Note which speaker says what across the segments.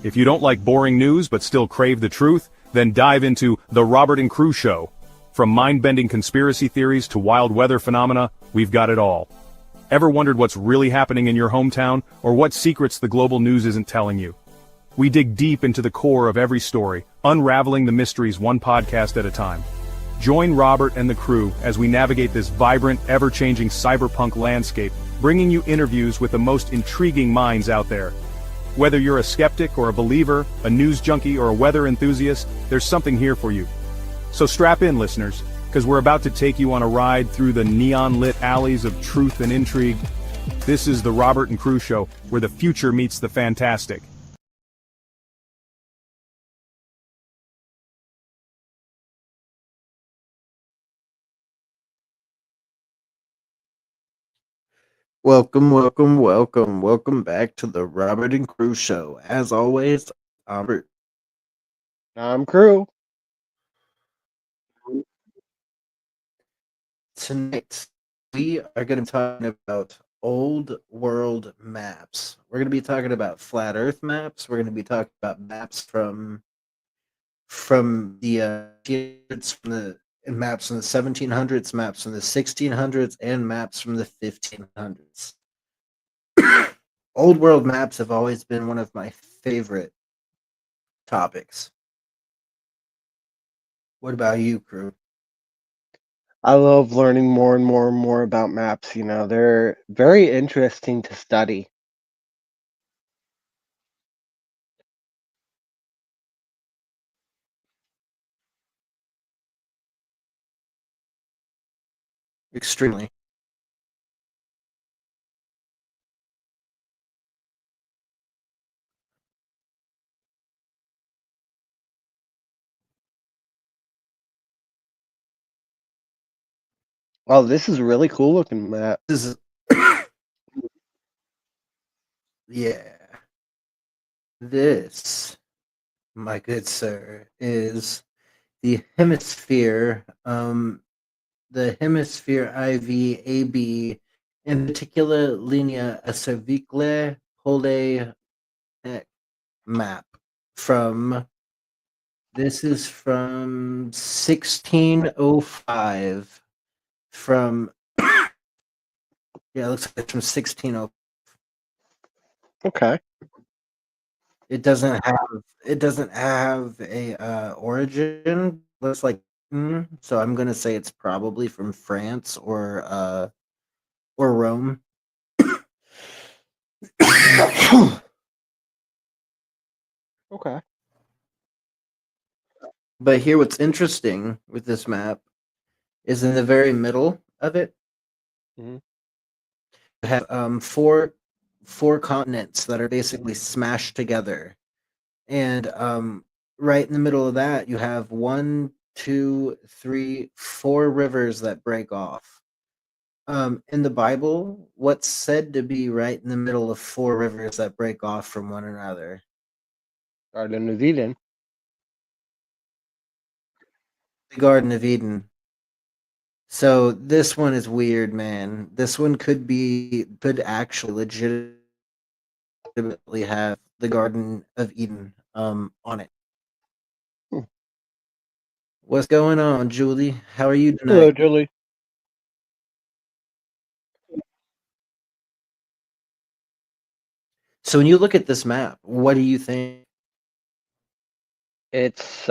Speaker 1: If you don't like boring news but still crave the truth, then dive into The Robert and Crew Show. From mind-bending conspiracy theories to wild weather phenomena, we've got it all. Ever wondered what's really happening in your hometown, or what secrets the global news isn't telling you? We dig deep into the core of every story, unraveling the mysteries one podcast at a time. Join Robert and the crew as we navigate this vibrant, ever-changing cyberpunk landscape, bringing you interviews with the most intriguing minds out there. Whether you're a skeptic or a believer, a news junkie or a weather enthusiast, there's something here for you. So strap in, listeners, because we're about to take you on a ride through the neon-lit alleys of truth and intrigue. This is the Robert and Crew Show, where the future meets the fantastic.
Speaker 2: Welcome back to the Robert and Crew Show. As always, I'm Robert.
Speaker 3: I'm Crew.
Speaker 2: Tonight, we are going to be talking about old world maps. We're going to be talking about flat Earth maps. We're going to be talking about maps from the maps from the 1700s, maps from the 1600s, and maps from the 1500s. Old world maps have always been one of my favorite topics. What about you, Crew?
Speaker 3: I love learning more and more and more about maps. They're very interesting to study.
Speaker 2: Extremely.
Speaker 3: Oh, this is a really cool looking map.
Speaker 2: This is yeah. This, my good sir, is the hemisphere IV-AB, in particular linea cervicle pole map from. This is from 1605. From yeah, it looks like it's from 1605.
Speaker 3: Okay.
Speaker 2: It doesn't have a origin. Looks like so I'm gonna say it's probably from France or Rome.
Speaker 3: Okay.
Speaker 2: But here, what's interesting with this map is in the very middle of it,
Speaker 3: hmm
Speaker 2: you have four continents that are basically smashed together, and right in the middle of that, you have one, two, three, four rivers that break off. In the Bible, what's said to be right in the middle of four rivers that break off from one another?
Speaker 3: Garden of Eden.
Speaker 2: The Garden of Eden. So this one is weird, man. This one could actually legitimately have the Garden of Eden on it.
Speaker 3: Hmm.
Speaker 2: What's going on, Julie? How are you
Speaker 3: Hello,
Speaker 2: tonight?
Speaker 3: Julie.
Speaker 2: So when you look at this map, what do you think?
Speaker 3: It's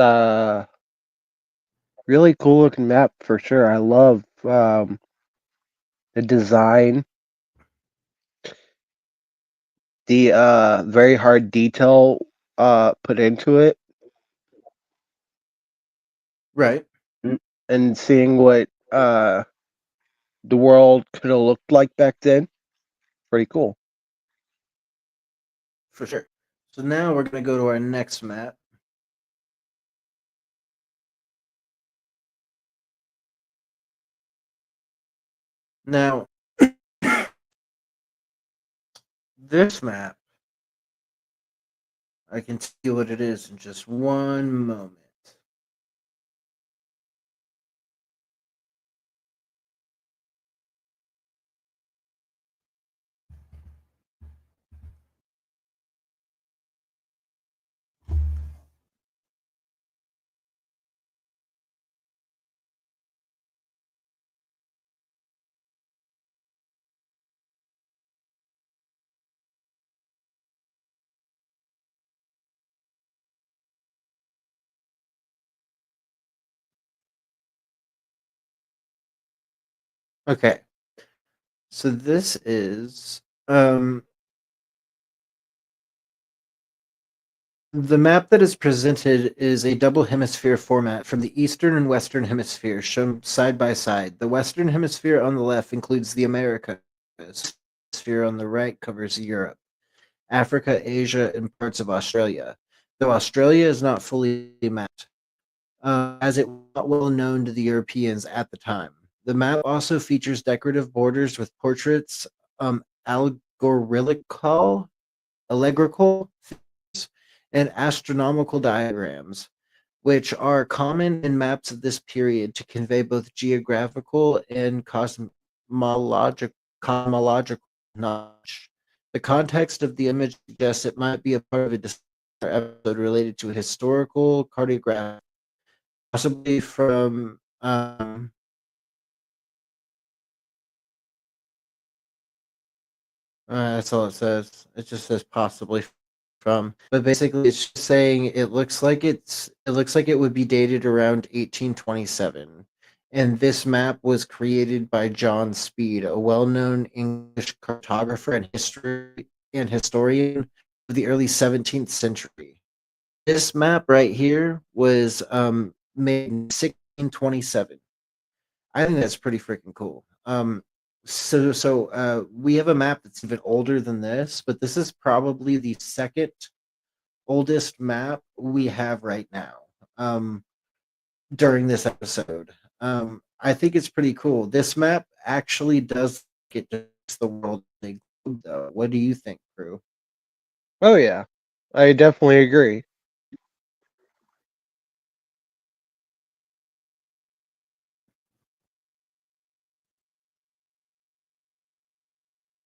Speaker 3: really cool looking map for sure. I love the design, the very hard detail put into it,
Speaker 2: Right,
Speaker 3: and seeing what the world could have looked like back then. Pretty cool.
Speaker 2: for sure. So now we're gonna go to our next map. Now, this map, I can tell you what it is in just one moment. Okay. So this is um the map that is presented is a double hemisphere format from the eastern and western hemisphere shown side by side. The western hemisphere on the left includes the Americas. The hemisphere on the right covers Europe, Africa, Asia, and parts of Australia. Though Australia is not fully mapped, as it was not well known to the Europeans at the time. The map also features decorative borders with portraits, allegorical, allegorical, and astronomical diagrams, which are common in maps of this period to convey both geographical and cosmological knowledge. The context of the image suggests it might be a part of a episode related to historical cartography, possibly from that's all it says. It just says possibly from, but basically it's just saying it looks like it would be dated around 1827. And this map was created by John Speed, a well-known English cartographer and historian of the early 17th century. This map right here was made in 1627. I think that's pretty freaking cool. We have a map that's even older than this, but this is probably the second oldest map we have right now. Um, during this episode, I think it's pretty cool. This map actually does get the world big globe, though. What do you think, Crew?
Speaker 3: Oh yeah, I definitely agree.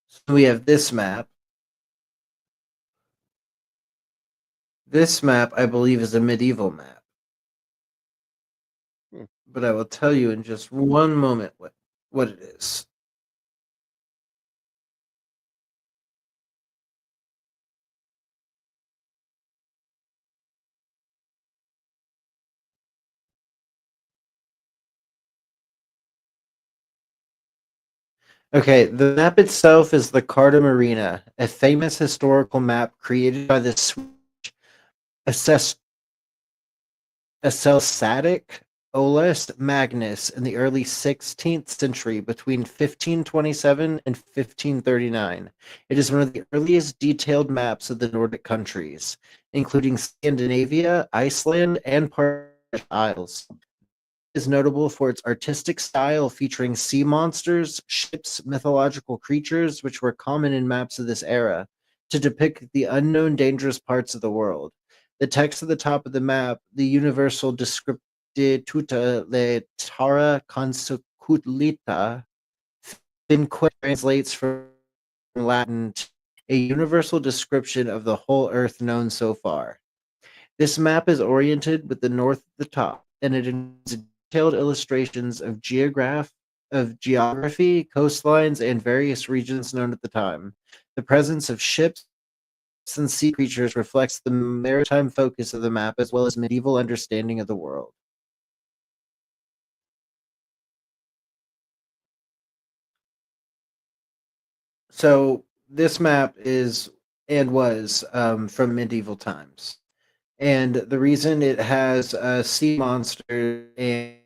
Speaker 2: So we have this map. This map, I believe, is a medieval map.
Speaker 3: Hmm.
Speaker 2: But I will tell you in just one moment what it is. Okay, the map itself is the Carta Marina, a famous historical map created by the Swedish Celsatic Olaus Magnus in the early 16th century between 1527 and 1539. It is one of the earliest detailed maps of the Nordic countries, including Scandinavia, Iceland, and part of the Isles. Is notable for its artistic style featuring sea monsters, ships, mythological creatures, which were common in maps of this era, to depict the unknown dangerous parts of the world. The text at the top of the map, the universal descriptituta le terra conseculita, finque translates from Latin a universal description of the whole earth known so far. This map is oriented with the north at the top, and it includes detailed illustrations of geography, coastlines, and various regions known at the time. The presence of ships and sea creatures reflects the maritime focus of the map as well as medieval understanding of the world. So this map is and was from medieval times. And the reason it has sea monsters and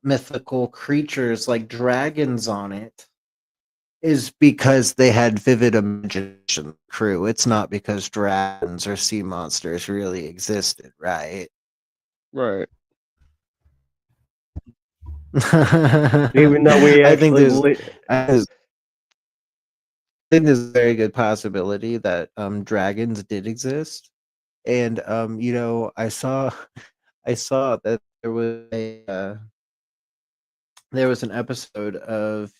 Speaker 2: mythical creatures like dragons on it is because they had vivid imagination. Crew. It's not because dragons or sea monsters really existed, right?
Speaker 3: Right. Even though we
Speaker 2: I think
Speaker 3: actually
Speaker 2: there's I think there's a very good possibility that dragons did exist. And I saw that there was an episode of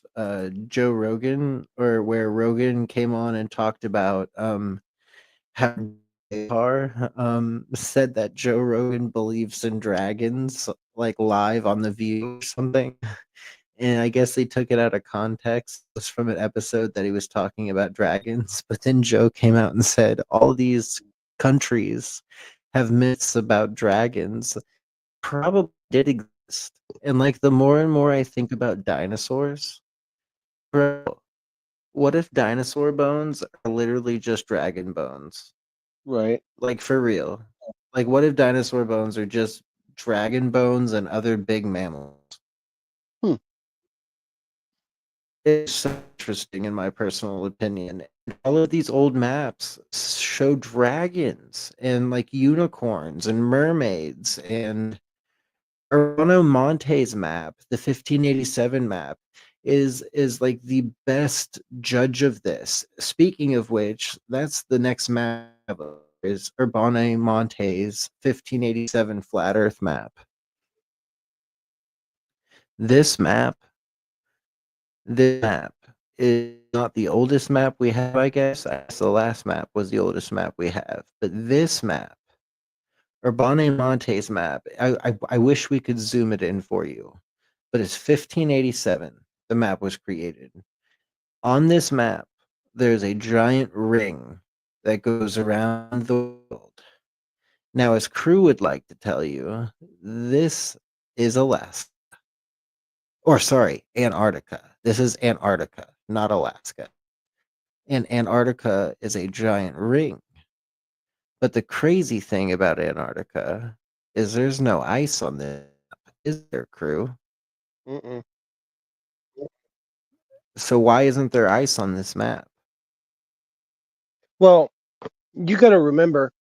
Speaker 2: Joe Rogan or where Rogan came on and talked about how said that Joe Rogan believes in dragons like live on the View or something. And I guess they took it out of context. It was from an episode that he was talking about dragons. But then Joe came out and said all these countries have myths about dragons. Probably did exist And like the more and more I think about dinosaurs, bro, what if dinosaur bones are literally just dragon bones?
Speaker 3: Right.
Speaker 2: Like for real. Like what if dinosaur bones are just dragon bones and other big mammals?
Speaker 3: Hmm.
Speaker 2: It's so interesting in my personal opinion. All of these old maps show dragons and like unicorns and mermaids, and Urbano Monte's map, the 1587 map, is like the best judge of this. Speaking of which, that's the next map is Urbano Monte's 1587 flat Earth map. This map, this map is not the oldest map we have, I guess. I guess the last map was the oldest map we have. But this map, Urbano Monte's map, I wish we could zoom it in for you. But it's 1587. The map was created. On this map, there's a giant ring that goes around the world. Now, as Crew would like to tell you, this is Alaska. Or, sorry, Antarctica. This is Antarctica, not Alaska. And Antarctica is a giant ring. But the crazy thing about Antarctica is there's no ice on this map, is there, Crew?
Speaker 3: Mm-mm.
Speaker 2: So why isn't there ice on this map?
Speaker 3: Well, you got to remember,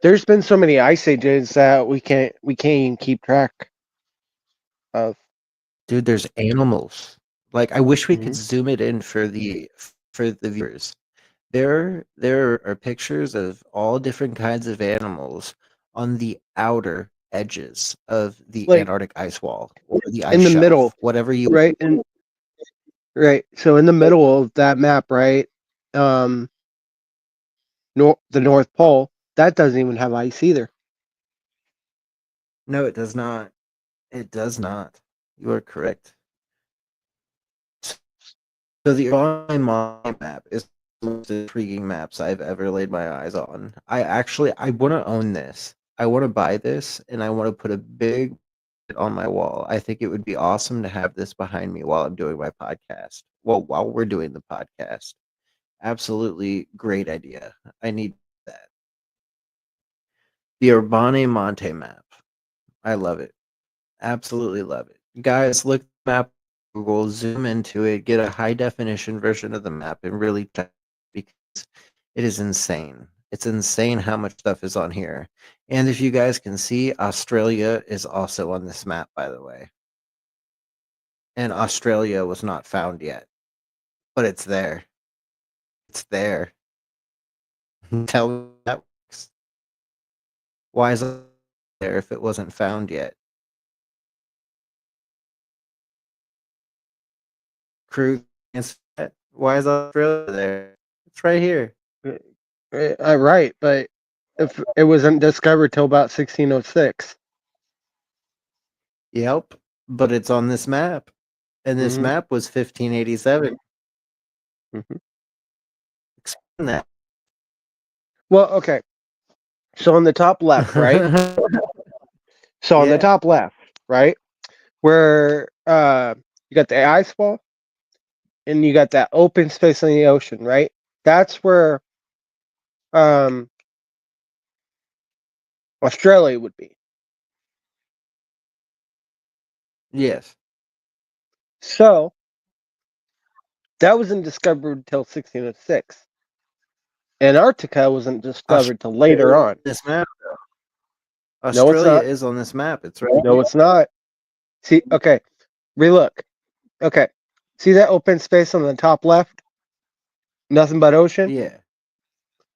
Speaker 3: there's been so many ice ages that we can't even keep track of.
Speaker 2: Dude, there's animals. Like, I wish we could
Speaker 3: Mhm.
Speaker 2: zoom it in for the viewers. There are pictures of all different kinds of animals on the outer edges of the
Speaker 3: Like
Speaker 2: Antarctic ice wall or the ice
Speaker 3: in the middle,
Speaker 2: shelf, whatever you.
Speaker 3: right? And right, so in the middle of that map, right? Um, the North Pole, that doesn't even have ice either.
Speaker 2: No, it does not. It does not. You are correct. So the online map is one of the most intriguing maps I've ever laid my eyes on. I want to own this. I want to buy this, and I want to put a big on my wall. I think it would be awesome to have this behind me while I'm doing my podcast. Well, while we're doing the podcast. Absolutely great idea. I need that. The Urbane Monte map. I love it. Absolutely love it. Guys, look at the map. Google, zoom into it, get a high definition version of the map, and really check because it is insane. It's insane how much stuff is on here. And if you guys can see, Australia is also on this map, by the way. And Australia was not found yet, but it's there. It's there. Tell me that works. Why is it there if it wasn't found yet? Crew, why is Australia there? It's right here.
Speaker 3: Right, but if it wasn't discovered till about 1606.
Speaker 2: Yep, but it's on this map. And this
Speaker 3: Hmm.
Speaker 2: map was 1587.
Speaker 3: Hmm.
Speaker 2: Explain that.
Speaker 3: Well, okay. So on the top left, right? So on the
Speaker 2: Yeah.
Speaker 3: top left, right, where you got the ice wall and you got that open space in the ocean, right? That's where um Australia would be.
Speaker 2: Yes.
Speaker 3: So that wasn't discovered until 1606. Antarctica wasn't discovered till later on.
Speaker 2: This map.
Speaker 3: No, it's
Speaker 2: Australia
Speaker 3: not.
Speaker 2: is on this map. It's right
Speaker 3: No,
Speaker 2: here.
Speaker 3: it's not. See, okay, relook. Okay, see that open space on the top left? Nothing but ocean.
Speaker 2: Yeah.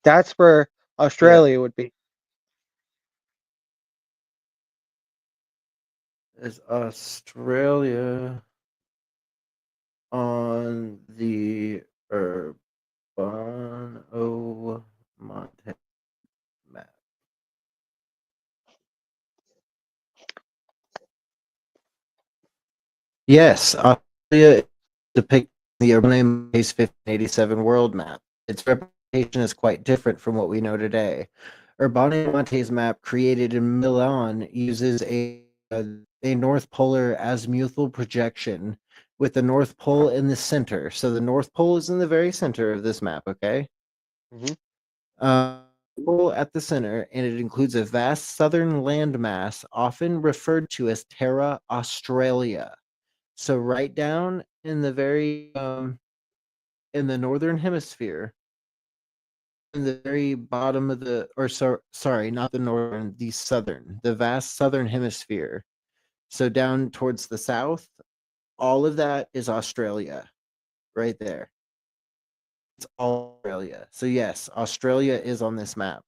Speaker 3: That's where
Speaker 2: Yep.
Speaker 3: Australia would be.
Speaker 2: Is Australia on the Urbano Monte map? Yes, Australia is depicted in the Urbano Monte's 1587 world map. Its representation is quite different from what we know today. Urbano Monte's map, created in Milan, uses a a North Polar azimuthal projection with the North Pole in the center. So the North Pole is in the very center of this map, okay?
Speaker 3: Mhm.
Speaker 2: Pole at the center, and it includes a vast southern landmass, often referred to as Terra Australia. So right down in the very in the northern hemisphere, in the very bottom of the, or sorry, not the northern, the southern, the vast southern hemisphere. So down towards the south, all of that is Australia, right there. It's all Australia. So yes, Australia is on this map.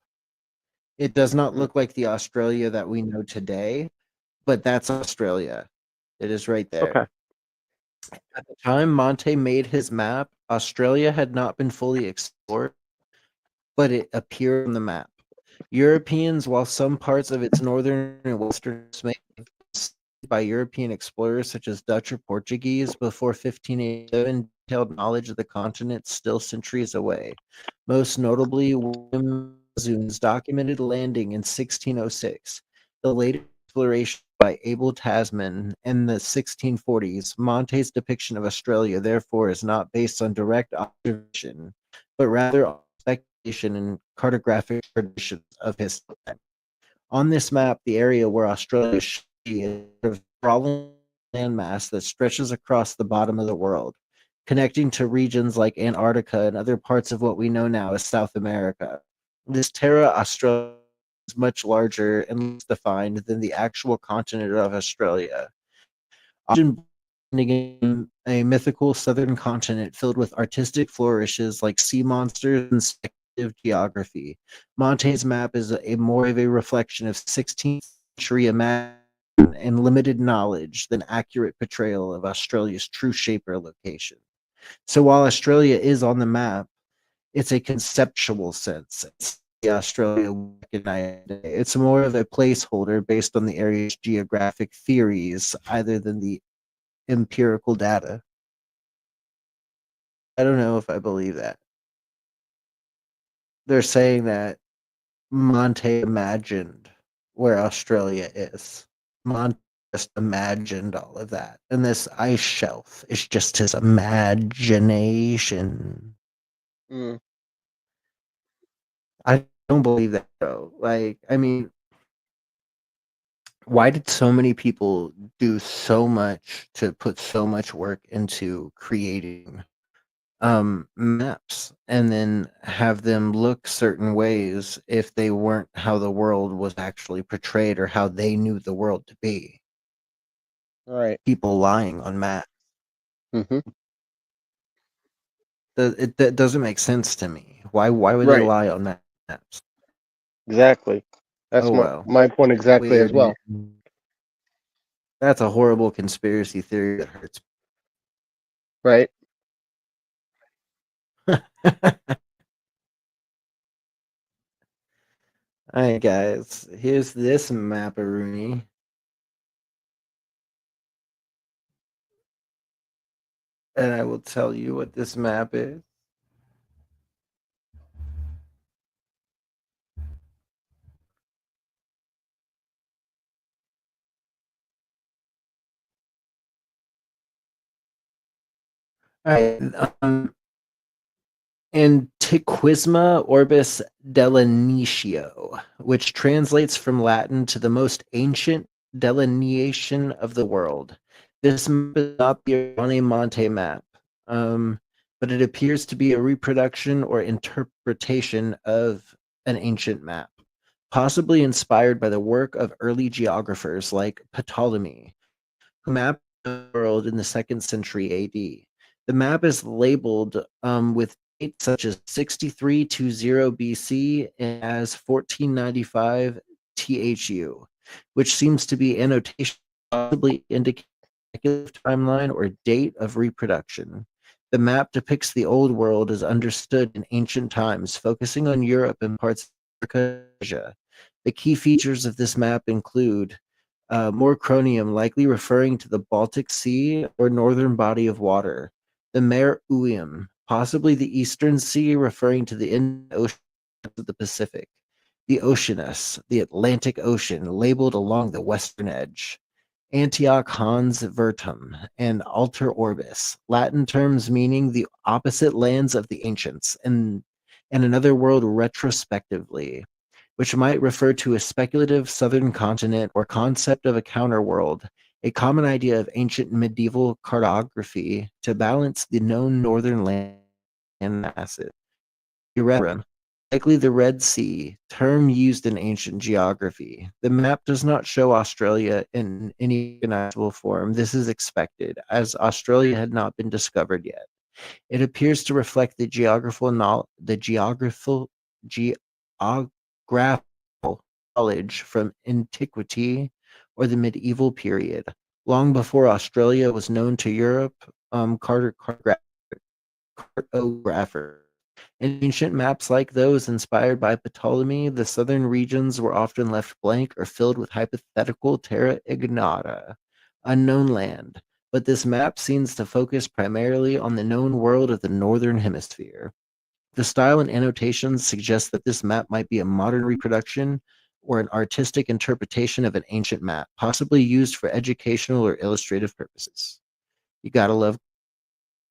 Speaker 2: It does not
Speaker 3: Mm.
Speaker 2: look like the Australia that we know today, but that's Australia. It is right there.
Speaker 3: Okay.
Speaker 2: At the time Monte made his map, Australia had not been fully explored, but it appeared on the map. Europeans, while some parts of its northern and western may have been studied by European explorers such as Dutch or Portuguese before 1587, detailed knowledge of the continent still centuries away. Most notably, William Zoon's documented landing in 1606. The later exploration by Abel Tasman in the 1640s, Monte's depiction of Australia, therefore, is not based on direct observation, but rather on speculation and cartographic traditions of his time. On this map, the area where Australia should be is a sprawling landmass that stretches across the bottom of the world, connecting to regions like Antarctica and other parts of what we know now as South America. This Terra Australis is much larger and less defined than the actual continent of Australia, often in a mythical southern continent filled with artistic flourishes like sea monsters and speculative geography. Monte's map is a more of a reflection of 16th century imagination and limited knowledge than accurate portrayal of Australia's true shape or location. So while Australia is on the map, it's a conceptual sense. It's the Australia we recognize today. It's more of a placeholder based on the area's geographic theories, either than the empirical data. I don't know if I believe that. They're saying that Monte imagined where Australia is. Monte just imagined all of that. And this ice shelf is just his imagination.
Speaker 3: Mm.
Speaker 2: I don't believe that though. Like, I mean, why did so many people do so much to put so much work into creating maps and then have them look certain ways if they weren't how the world was actually portrayed or how they knew the world to be?
Speaker 3: All right.
Speaker 2: People lying on maps.
Speaker 3: Mhm.
Speaker 2: That doesn't make sense to me. Why would they
Speaker 3: Right.
Speaker 2: lie on maps?
Speaker 3: Exactly. That's
Speaker 2: Oh well.
Speaker 3: my point exactly as
Speaker 2: Weird,
Speaker 3: well.
Speaker 2: man. That's a horrible conspiracy theory that hurts.
Speaker 3: Right.
Speaker 2: Alright guys, here's this maparoonie. And I will tell you what this map is. Alright, Antiquisma Orbis Delineatio, which translates from Latin to the most ancient delineation of the world. This map is not the Monte map, but it appears to be a reproduction or interpretation of an ancient map, possibly inspired by the work of early geographers like Ptolemy, who mapped the world in the 2nd century AD. The map is labeled with dates such as 6320 BC and as 1495 THU, which seems to be annotation possibly indicating a timeline or date of reproduction. The map depicts the Old World as understood in ancient times, focusing on Europe and parts of Africa and Asia. The key features of this map include more chromium, likely referring to the Baltic Sea or northern body of water. The Mare Uim, possibly the Eastern Sea, referring to the Indian Ocean of the Pacific. The Oceanus, the Atlantic Ocean, labeled along the western edge. Antioch Hans Vertum, and Alter Orbis, Latin terms meaning the opposite lands of the ancients, and another world retrospectively, which might refer to a speculative southern continent or concept of a counterworld, a common idea of ancient medieval cartography to balance the known northern land masses. Urerum, likely the Red Sea, term used in ancient geography. The map does not show Australia in any recognizable form. This is expected, as Australia had not been discovered yet. It appears to reflect the geographical knowledge from antiquity or the medieval period, long before Australia was known to Europe. Cartographers. In ancient maps like those inspired by Ptolemy, the southern regions were often left blank or filled with hypothetical terra ignota, unknown land. But this map seems to focus primarily on the known world of the northern hemisphere. The style and annotations suggest that this map might be a modern reproduction or an artistic interpretation of an ancient map, possibly used for educational or illustrative purposes. You gotta love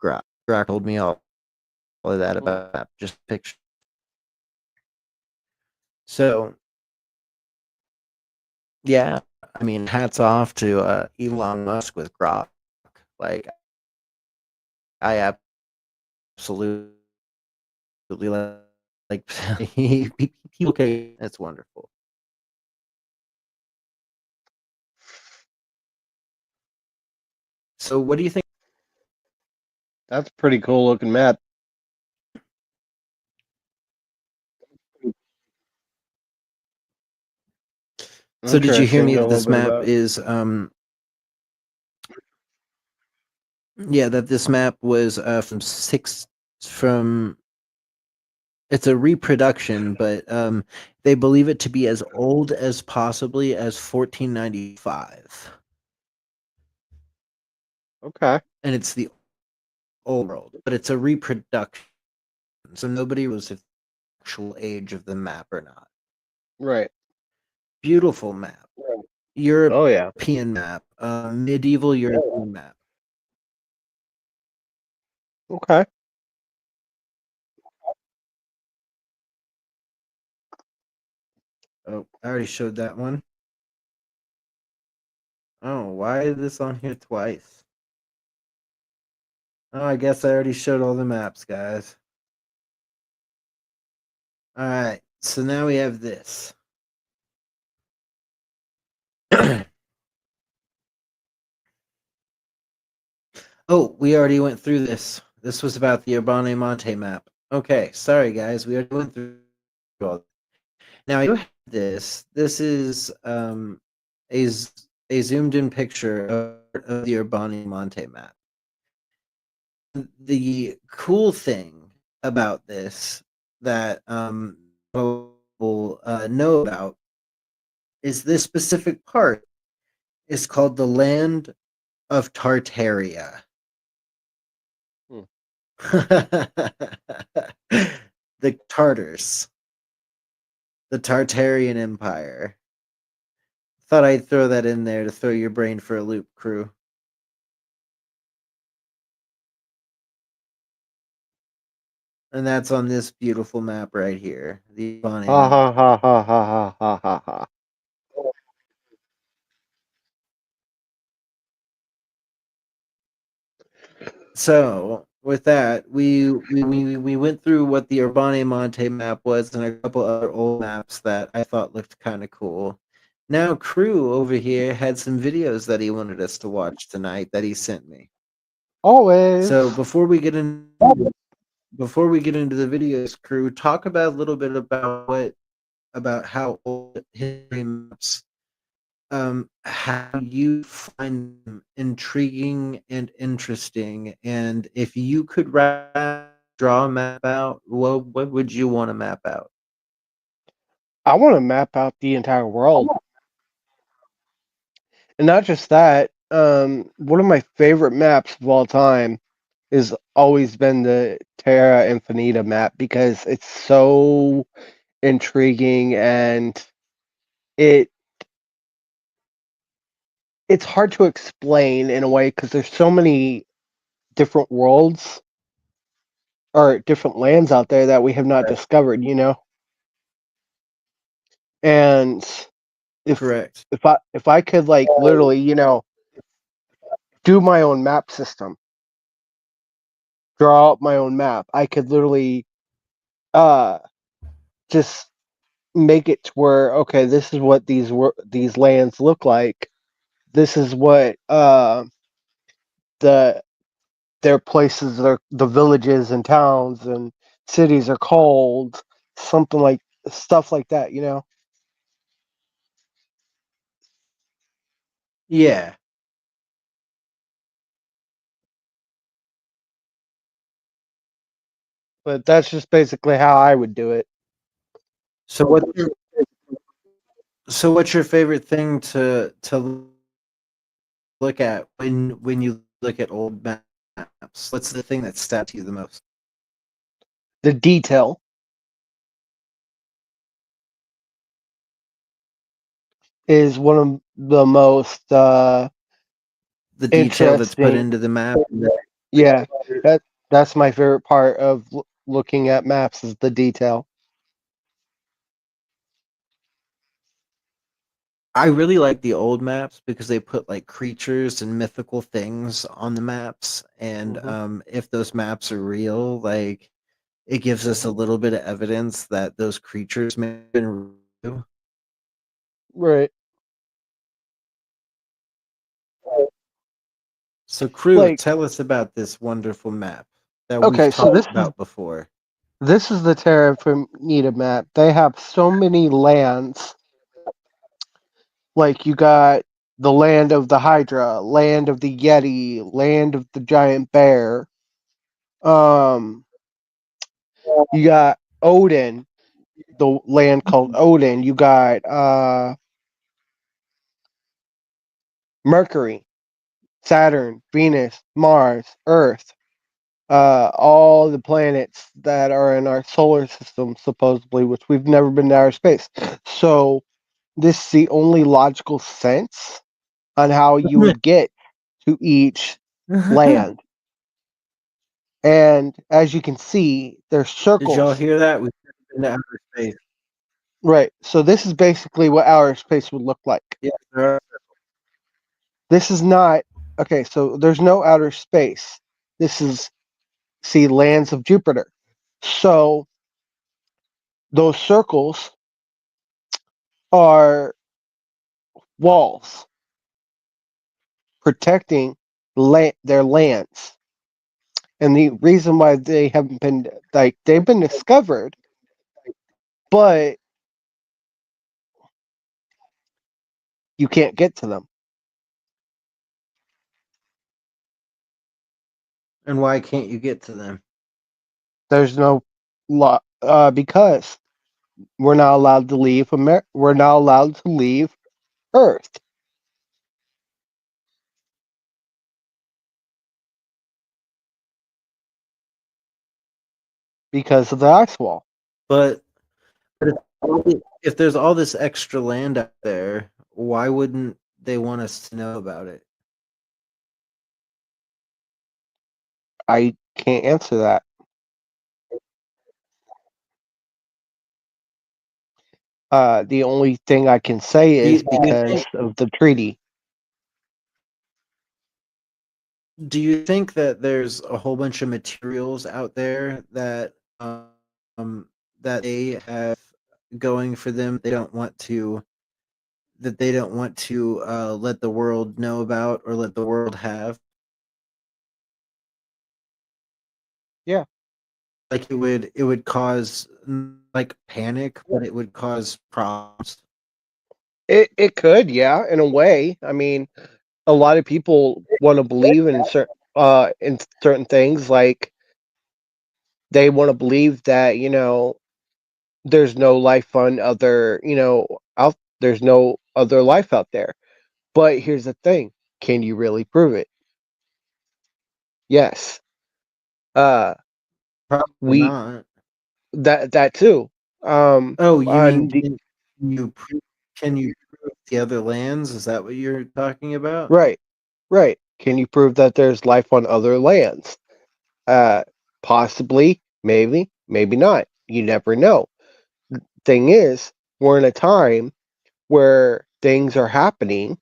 Speaker 2: Grok. Grok told me all of that about that, just picture. So, yeah, I mean, hats off to Elon Musk with Grok. Like, I absolutely like he okay. That's wonderful. So, what do you think?
Speaker 3: That's a pretty cool looking map.
Speaker 2: So, did you hear
Speaker 3: Interesting.
Speaker 2: me
Speaker 3: Know
Speaker 2: that
Speaker 3: a little
Speaker 2: this
Speaker 3: bit
Speaker 2: map
Speaker 3: about.
Speaker 2: is yeah, that this map was from it's a reproduction, but they believe it to be as old as possibly as 1495.
Speaker 3: Okay.
Speaker 2: And it's the old world, but it's a reproduction. So nobody knows if the actual age of the map or not.
Speaker 3: Right.
Speaker 2: Beautiful map.
Speaker 3: Oh yeah.
Speaker 2: European map. Medieval European map.
Speaker 3: Okay.
Speaker 2: Oh, I already showed that one. Oh, why is this on here twice? Oh, I guess I already showed all the maps, guys. All right, so now we have this. Oh, we already went through this. This was about the Urbane Monte map. Okay, sorry guys, we already went through all. Now I do have this. This is a zoomed in picture of the Urbane Monte map. The cool thing about this that people know about is this specific part is called the land of Tartaria.
Speaker 3: Hmm.
Speaker 2: The Tartars, the Tartarian Empire. Thought I'd throw that in there to throw your brain for a loop, crew. And that's on this beautiful map right here. The Bonnie
Speaker 3: Ha
Speaker 2: Mont.
Speaker 3: ha ha ha ha ha ha ha ha.
Speaker 2: So with that, we went through what the Urbane Monte map was and a couple other old maps that I thought looked kind of cool. Now, Crew over here had some videos that he wanted us to watch tonight that he sent me.
Speaker 3: Always.
Speaker 2: So before we get into the videos, Crew, talk about a little bit about how old history maps how you find them intriguing and interesting, and if you could draw a map out, what would you want to map out?
Speaker 3: I want to map out the entire world, and not just that. One of my favorite maps of all time has always been the Terra Infinita map because it's so intriguing and it it's hard to explain in a way because there's so many different worlds or different lands out there that we have not discovered, you know. And if
Speaker 2: Correct.
Speaker 3: if I could like literally, you know, do my own map system, draw out my own map, I could literally uh just make it to where okay, this is what these lands look like. This is what the their places are, the villages and towns and cities are called, something like stuff like that, you know.
Speaker 2: Yeah.
Speaker 3: But that's just basically how I would do it.
Speaker 2: So what's your favorite thing to look at when you look at old maps? What's the thing that stabs you the most?
Speaker 3: The detail is one of the most
Speaker 2: The detail that's put
Speaker 3: interesting.
Speaker 2: into the map.
Speaker 3: Yeah, that's my favorite part of looking at maps is the detail.
Speaker 2: I really like the old maps because they put like creatures and mythical things on the maps, and
Speaker 3: Hmm.
Speaker 2: if those maps are real, like it gives us a little bit of evidence that those creatures may have been real.
Speaker 3: Right.
Speaker 2: So, crew,
Speaker 3: Like,
Speaker 2: tell us about this wonderful map that we've
Speaker 3: okay, so
Speaker 2: talked about before.
Speaker 3: this is the Terra Infinita map. They have so many lands. Like you got the land of the Hydra, land of the Yeti, land of the giant bear. Um, you got Odin, the land called Odin. You got Mercury, Saturn, Venus, Mars, Earth. All the planets that are in our solar system, supposedly, which we've never been to outer space. So this is the only logical sense on how you would get to each land. And as you can see, there's
Speaker 2: Did y'all
Speaker 3: circles.
Speaker 2: hear that? We've been to outer space.
Speaker 3: Right. So this is basically what outer space would look like.
Speaker 2: Yeah, there are.
Speaker 3: This is not okay, so there's no outer space. This is see lands of Jupiter. So those circles are walls protecting their lands. And the reason why they haven't been like they've been discovered, but you can't get to them.
Speaker 2: And why can't you get to them?
Speaker 3: There's no law because we're not allowed to leave we're not allowed to leave Earth because of the ice wall.
Speaker 2: But if there's all this extra land out there, why wouldn't they want us to know about it?
Speaker 3: I can't answer that. The only thing I can say is
Speaker 2: Do you
Speaker 3: because
Speaker 2: think
Speaker 3: of the treaty.
Speaker 2: do you think that there's a whole bunch of materials out there um that they have going for them they don't want to let the world know about or let the world have?
Speaker 3: Yeah,
Speaker 2: Like it would cause like panic, but it would cause problems.
Speaker 3: it could, yeah, in a way. I mean, a lot of people want to believe in certain things, like they want to believe that there's no life on other out there's no other life out there. But here's the thing: can you really prove it? Yes. Uh,
Speaker 2: Probably
Speaker 3: we
Speaker 2: not.
Speaker 3: that too.
Speaker 2: Oh, you mean
Speaker 3: On the
Speaker 2: can you prove the other lands? Is that what you're talking about?
Speaker 3: Right, right. Can you prove that there's life on other lands? Uh, Possibly, maybe, maybe not. You never know. Thing is, we're in a time where things are happening,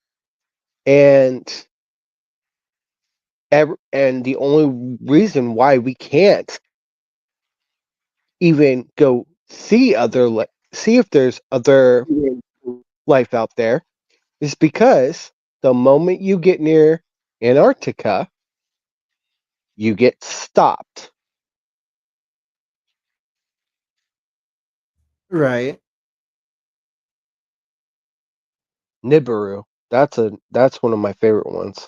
Speaker 3: and and the only reason why we can't even go see if there's other life out there is because the moment you get near Antarctica, you get stopped.
Speaker 2: Right.
Speaker 3: Nibiru. That's one of my favorite ones.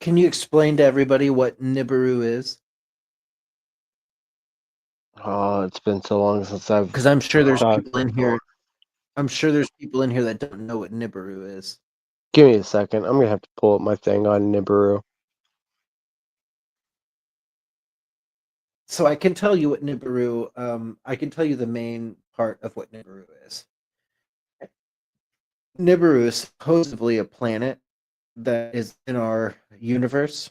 Speaker 2: Can you explain to everybody what Nibiru is?
Speaker 3: Oh, it's been so long since I've
Speaker 2: Because I'm sure there's
Speaker 3: talked.
Speaker 2: people in here. I'm sure there's people in here that don't know what Nibiru is.
Speaker 3: Give me a second. I'm gonna have to pull up my thing on Nibiru.
Speaker 2: So I can tell you what Nibiru. I can tell you the main part of what Nibiru is. Nibiru is supposedly a planet that is in our universe.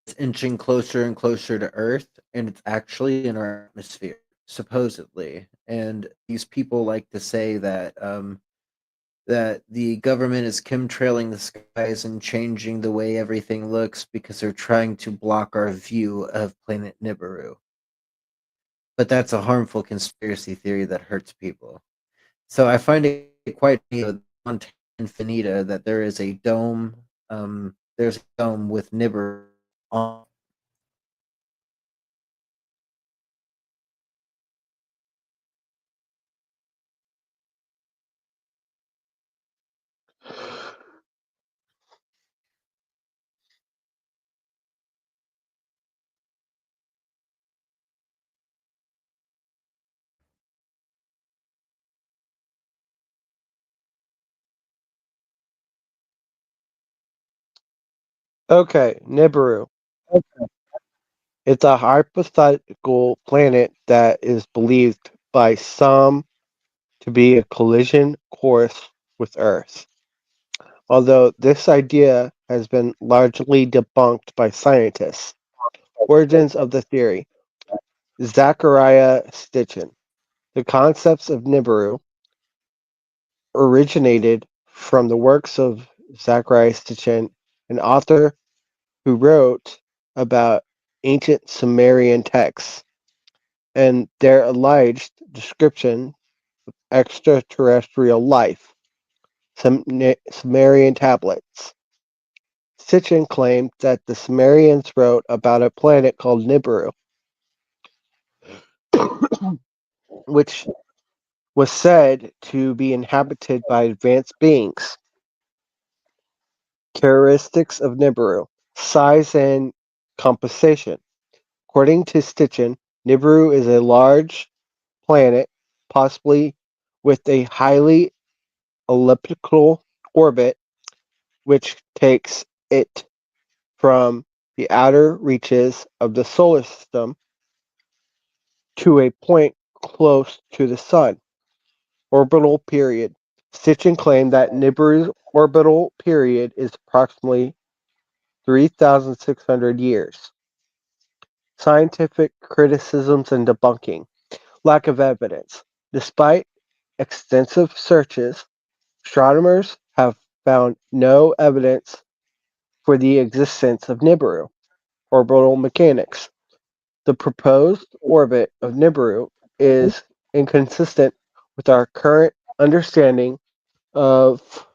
Speaker 2: It's inching closer and closer to Earth, and it's actually in our atmosphere, supposedly. And these people like to say that that the government is chemtrailing the skies and changing the way everything looks because they're trying to block our view of planet Nibiru. But that's a harmful conspiracy theory that hurts people. So I find it quite on Infinita that there is a dome. There's a dome with Nibiru on.
Speaker 3: Okay, Nibiru. It's a hypothetical planet that is believed by some to be a collision course with Earth. Although this idea has been largely debunked by scientists. Origins of the theory. Zachariah Stitchin. The concepts of Nibiru originated from the works of Zachariah Stitchin, an author who wrote about ancient Sumerian texts and their alleged description of extraterrestrial life, Sumerian tablets. Sitchin claimed that the Sumerians wrote about a planet called Nibiru, which was said to be inhabited by advanced beings. Characteristics of Nibiru: size and composition. According to Stitchin, Nibiru is a large planet, possibly with a highly elliptical orbit, which takes it from the outer reaches of the solar system to a point close to the Sun. Orbital period. Stitchin claimed that Nibiru's orbital period is approximately 3,600 years. Scientific criticisms and debunking. Lack of evidence. Despite extensive searches, astronomers have found no evidence for the existence of Nibiru. Orbital mechanics. The proposed orbit of Nibiru is inconsistent with our current understanding of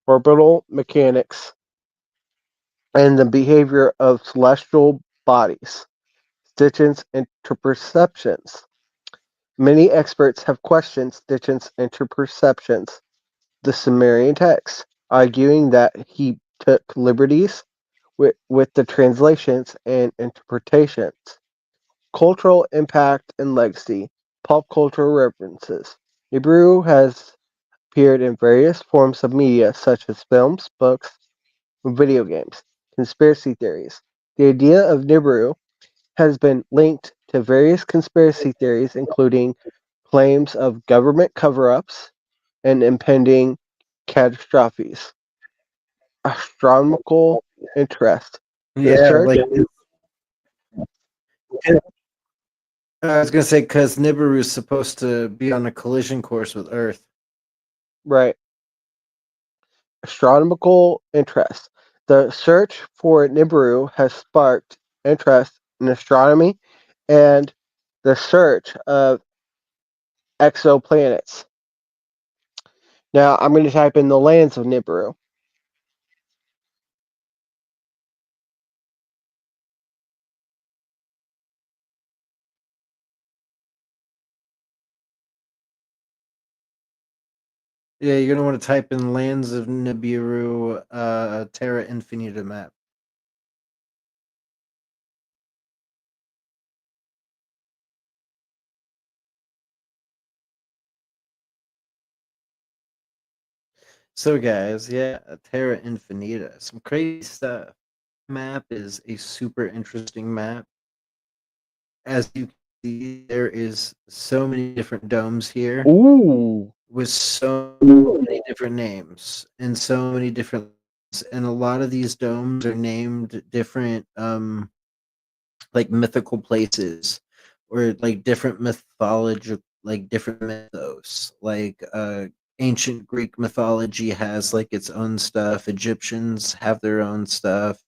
Speaker 3: orbital mechanics and the behavior of celestial bodies. Stitchin's interperceptions. Many experts have questioned Stitchin's interperceptions, the Sumerian text, arguing that he took liberties with the translations and interpretations. Cultural impact and legacy. Pop culture references. Nibiru has appeared in various forms of media such as films, books, and video games. Conspiracy theories. The idea of Nibiru has been linked to various conspiracy theories, including claims of government cover-ups and impending catastrophes. Astronomical interest. The
Speaker 2: Yeah,
Speaker 3: search,
Speaker 2: I was gonna say because Nibiru is supposed to be on a collision course with Earth.
Speaker 3: right? Astronomical interest. The search for Nibiru has sparked interest in astronomy and the search of exoplanets. Now I'm going to type in the lands of Nibiru.
Speaker 2: Yeah, you're gonna want to type in lands of Nibiru, Terra Infinita map. So, guys, yeah, Terra Infinita, some crazy stuff. Map is a super interesting map. As you can see, there is so many different domes here
Speaker 3: Ooh,
Speaker 2: with so many different names and so many different, and a lot of these domes are named different, like mythical places or like different mythology, like different mythos. Like ancient Greek mythology has like its own stuff. Egyptians have their own stuff.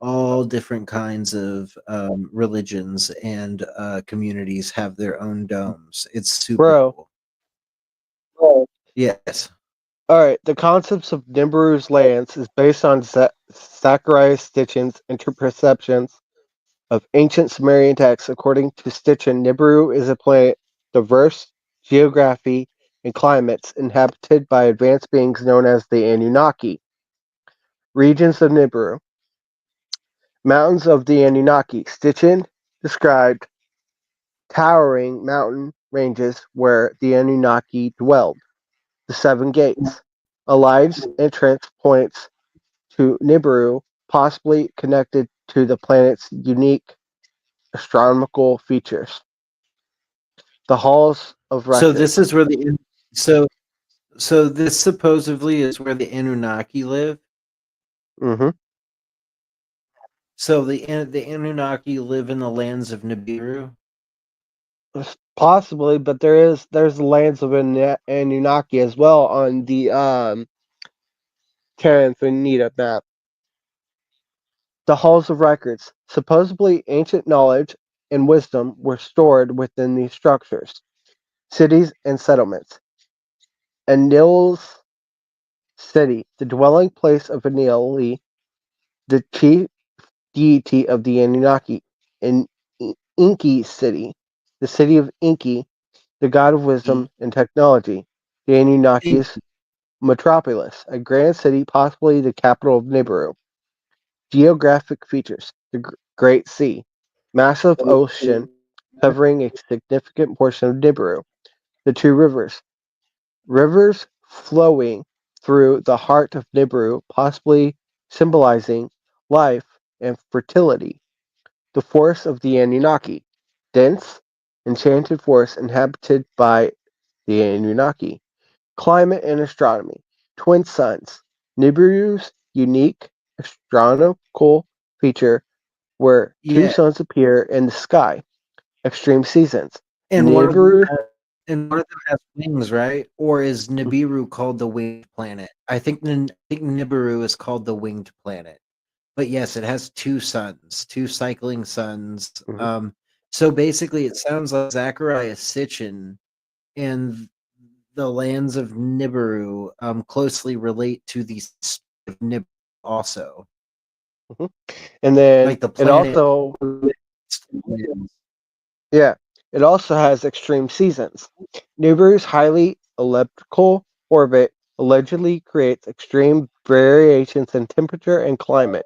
Speaker 2: All different kinds of religions and communities have their own domes. It's super
Speaker 3: bro.
Speaker 2: cool. Yes.
Speaker 3: All right, the concepts of Nibiru's lands is based on Zacharias Stitchin's interpretations of ancient Sumerian texts. According to Stitchin, Nibiru is a planet diverse geography and climates inhabited by advanced beings known as the Anunnaki. Regions of Nibiru. Mountains of the Anunnaki. Stitchin described towering mountain ranges where the Anunnaki dwelled. The Seven Gates. Allied's entrance points to Nibiru, possibly connected to the planet's unique astronomical features. The halls of
Speaker 2: So
Speaker 3: record.
Speaker 2: this is where the so so this supposedly is where the Anunnaki live.
Speaker 3: Hmm.
Speaker 2: So the Anunnaki live in the lands of Nibiru.
Speaker 3: Possibly, but there's the lands of Anunnaki as well on the Terra Infinita map. The halls of records. Supposedly ancient knowledge and wisdom were stored within these structures. Cities and settlements. Enlil's city, the dwelling place of Enlil, the chief deity of the Anunnaki. In Inki city, the city of Inki, the god of wisdom and technology. The Anunnaki's metropolis, a grand city, possibly the capital of Nibiru. Geographic features: the Great Sea, massive ocean covering a significant portion of Nibiru. The two rivers, rivers flowing through the heart of Nibiru, possibly symbolizing life and fertility. The forests of the Anunnaki, dense, enchanted forests inhabited by the Anunnaki. Climate and astronomy. Twin suns. Nibiru's unique astronomical feature where two
Speaker 2: Yeah,
Speaker 3: suns appear in the sky. Extreme seasons.
Speaker 2: and
Speaker 3: Nibiru.
Speaker 2: one of them has wings, right? Or is Nibiru called the winged planet? I think Nibiru is called the winged planet. But yes, it has two suns, two cycling suns.
Speaker 3: Mhm.
Speaker 2: So basically, it sounds like Zachariah Sitchin and the lands of Nibiru closely relate to the of Nibiru also,
Speaker 3: Mhm. And then
Speaker 2: like the
Speaker 3: it
Speaker 2: planet.
Speaker 3: also, yeah, it also has extreme seasons. Nibiru's highly elliptical orbit allegedly creates extreme variations in temperature and climate.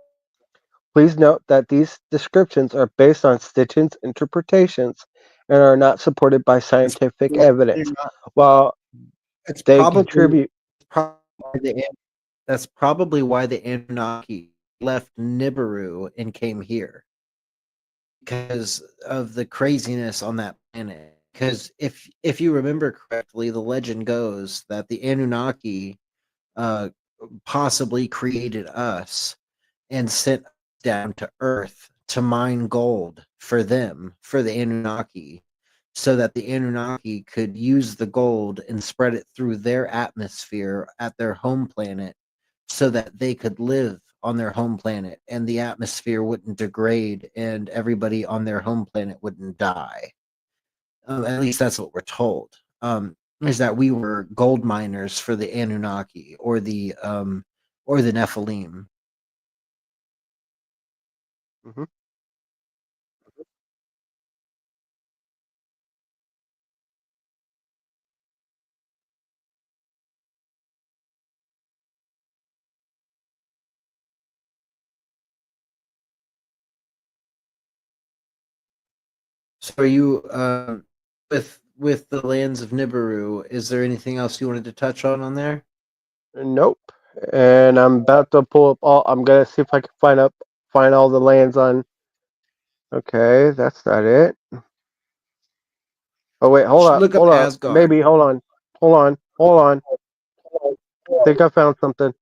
Speaker 3: Please note that these descriptions are based on Stitchin's interpretations and are not supported by
Speaker 2: It's
Speaker 3: scientific
Speaker 2: they're
Speaker 3: evidence.
Speaker 2: not-
Speaker 3: While
Speaker 2: it's
Speaker 3: they
Speaker 2: probably
Speaker 3: contribute,
Speaker 2: probably the, that's probably why the Anunnaki left Nibiru and came here because of the craziness on that planet. Because if you remember correctly, the legend goes that the Anunnaki uh, possibly created us and sent down to Earth to mine gold for them, for the Anunnaki, so that the Anunnaki could use the gold and spread it through their atmosphere at their home planet so that they could live on their home planet and the atmosphere wouldn't degrade and everybody on their home planet wouldn't die. At least that's what we're told. Is that we were gold miners for the Anunnaki or the Nephilim.
Speaker 3: Hmm.
Speaker 2: So are you with the lands of Nibiru? Is there anything else you wanted to touch on there?
Speaker 3: Nope. And I'm about to pull up all. I'm gonna see if I can find all the lands on. Okay, that's not it. Oh wait,
Speaker 2: Look up
Speaker 3: hold up.
Speaker 2: Asgard.
Speaker 3: Maybe hold on. I think I found something.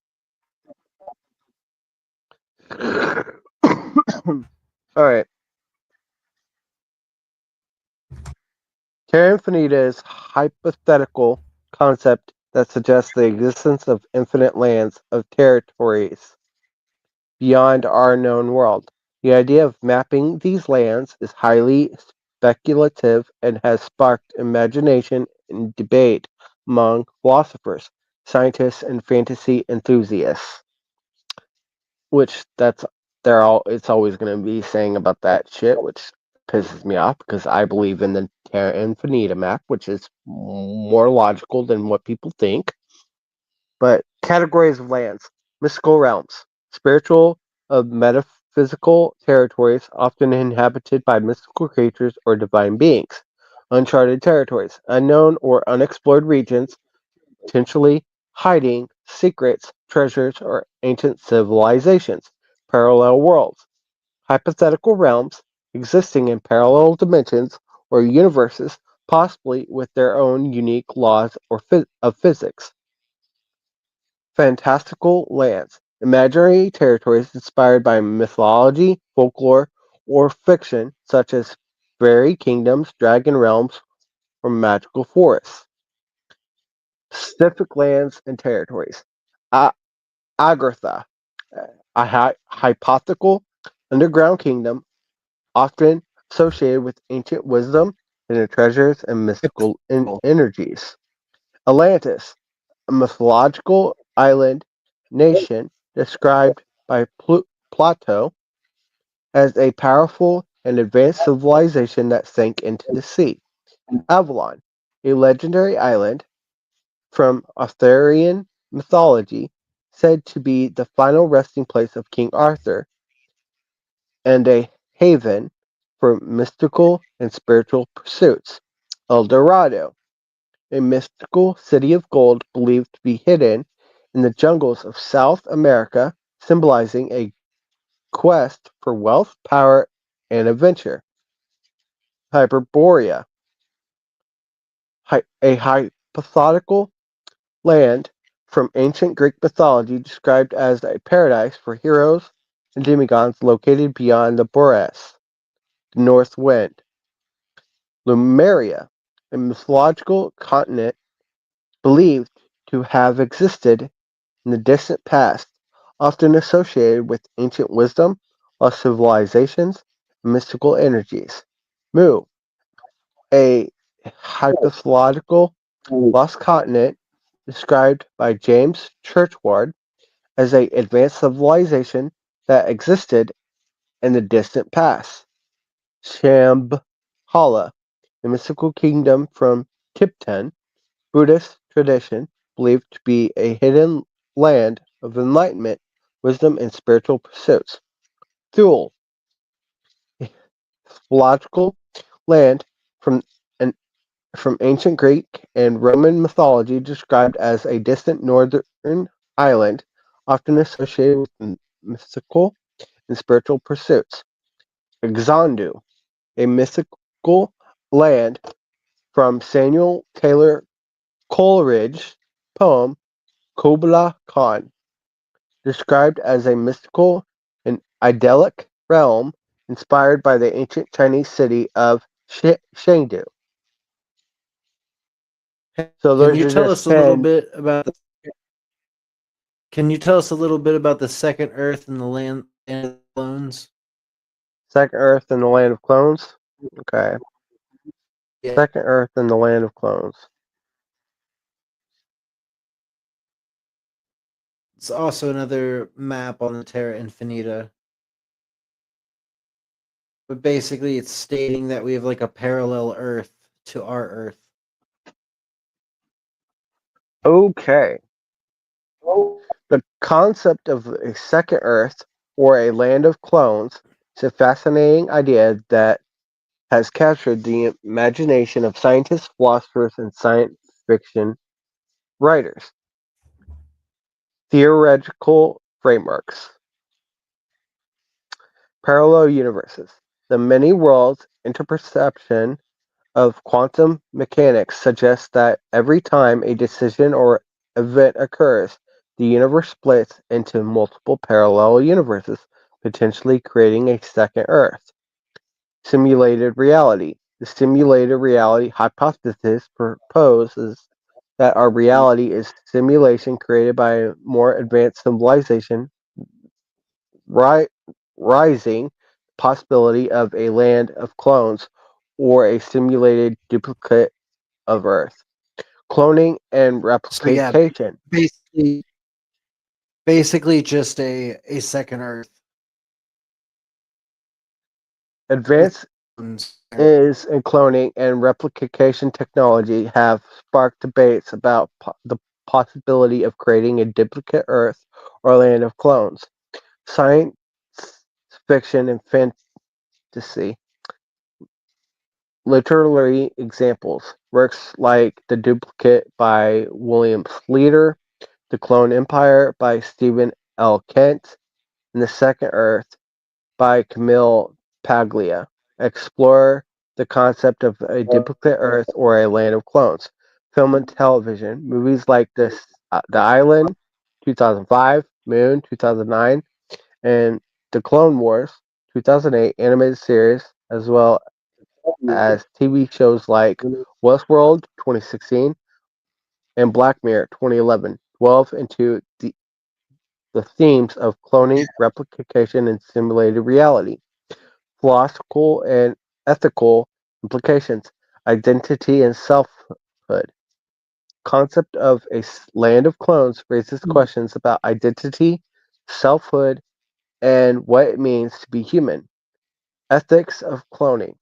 Speaker 3: All right. Terra infinita is hypothetical concept that suggests the existence of infinite lands of territories beyond our known world. The idea of mapping these lands is highly speculative and has sparked imagination and debate among philosophers, scientists, and fantasy enthusiasts. Which that's they're all it's always going to be saying about that shit, which pisses me off because I believe in the Terra Infinita map, which is more logical than what people think. But categories of lands, mystical realms, spiritual of metaphysical territories often inhabited by mystical creatures or divine beings. Uncharted territories, unknown or unexplored regions, potentially hiding secrets, treasures, or ancient civilizations. Parallel worlds, hypothetical realms existing in parallel dimensions or universes, possibly with their own unique laws of physics. Fantastical lands, imaginary territories inspired by mythology, folklore, or fiction, such as fairy kingdoms, dragon realms, or magical forests. Specific lands and territories. A- Agartha, a hypothetical underground kingdom often associated with ancient wisdom, hidden treasures, and mystical energies. Atlantis, a mythological island nation described by Plato as a powerful and advanced civilization that sank into the sea. Avalon, a legendary island from Arthurian mythology, said to be the final resting place of King Arthur and a haven for mystical and spiritual pursuits. El Dorado, a mystical city of gold believed to be hidden in the jungles of South America, symbolizing a quest for wealth, power, and adventure. Hyperborea, a hypothetical land from ancient Greek mythology described as a paradise for heroes and demigods located beyond the Boreas, the north wind. Lemuria, a mythological continent believed to have existed in the distant past, often associated with ancient wisdom, lost civilizations, and mystical energies. Mu, a hypothetical lost continent described by James Churchward as a advanced civilization that existed in the distant past. Shambhala, a mystical kingdom from Tibetan Buddhist tradition, believed to be a hidden land of enlightenment, wisdom, and spiritual pursuits. Thule, a mythological land from an, from ancient Greek and Roman mythology described as a distant northern island, often associated with mystical and spiritual pursuits. Xandu, a mystical land from Samuel Taylor Coleridge's poem Kubla Khan, described as a mystical and idyllic realm inspired by the ancient Chinese city of Chengdu. So
Speaker 2: Can
Speaker 3: those
Speaker 2: you
Speaker 3: are
Speaker 2: tell
Speaker 3: just
Speaker 2: us a little
Speaker 3: 10.
Speaker 2: bit about Can you tell us a little bit about the second Earth and the land of clones?
Speaker 3: Second Earth and the Land of Clones. Okay.
Speaker 2: Yeah,
Speaker 3: Second Earth and the Land of Clones.
Speaker 2: it's also another map on the Terra Infinita. But basically, it's stating that we have like a parallel Earth to our Earth.
Speaker 3: Okay. The concept of a second Earth or a land of clones is a fascinating idea that has captured the imagination of scientists, philosophers, and science fiction writers. Theoretical frameworks. Parallel universes. The many worlds interperception of quantum mechanics suggests that every time a decision or event occurs, the universe splits into multiple parallel universes, potentially creating a second Earth. Simulated reality. The simulated reality hypothesis proposes that our reality is simulation created by a more advanced civilization, ri- rising possibility of a land of clones or a simulated duplicate of Earth. Cloning and
Speaker 2: So yeah,
Speaker 3: replication.
Speaker 2: basically, just a second Earth with
Speaker 3: Advanced
Speaker 2: clones.
Speaker 3: is in cloning and replication technology have sparked debates about the possibility of creating a duplicate Earth or land of clones. Science fiction and fantasy. Literary examples. Works like The Duplicate by William Sleater, The Clone Empire by Stephen L. Kent, and The Second Earth by Camille Paglia explore the concept of a duplicate Earth or a land of clones. Film and television. Movies like The Island, 2005, Moon, 2009, and The Clone Wars, 2008 animated series, as well as TV shows like Westworld, 2016, and Black Mirror, 2011, delve into the themes of cloning, replication, and simulated reality. Philosophical and ethical implications, identity and selfhood. Concept of a land of clones raises questions about identity, selfhood, and what it means to be human. Ethics of cloning.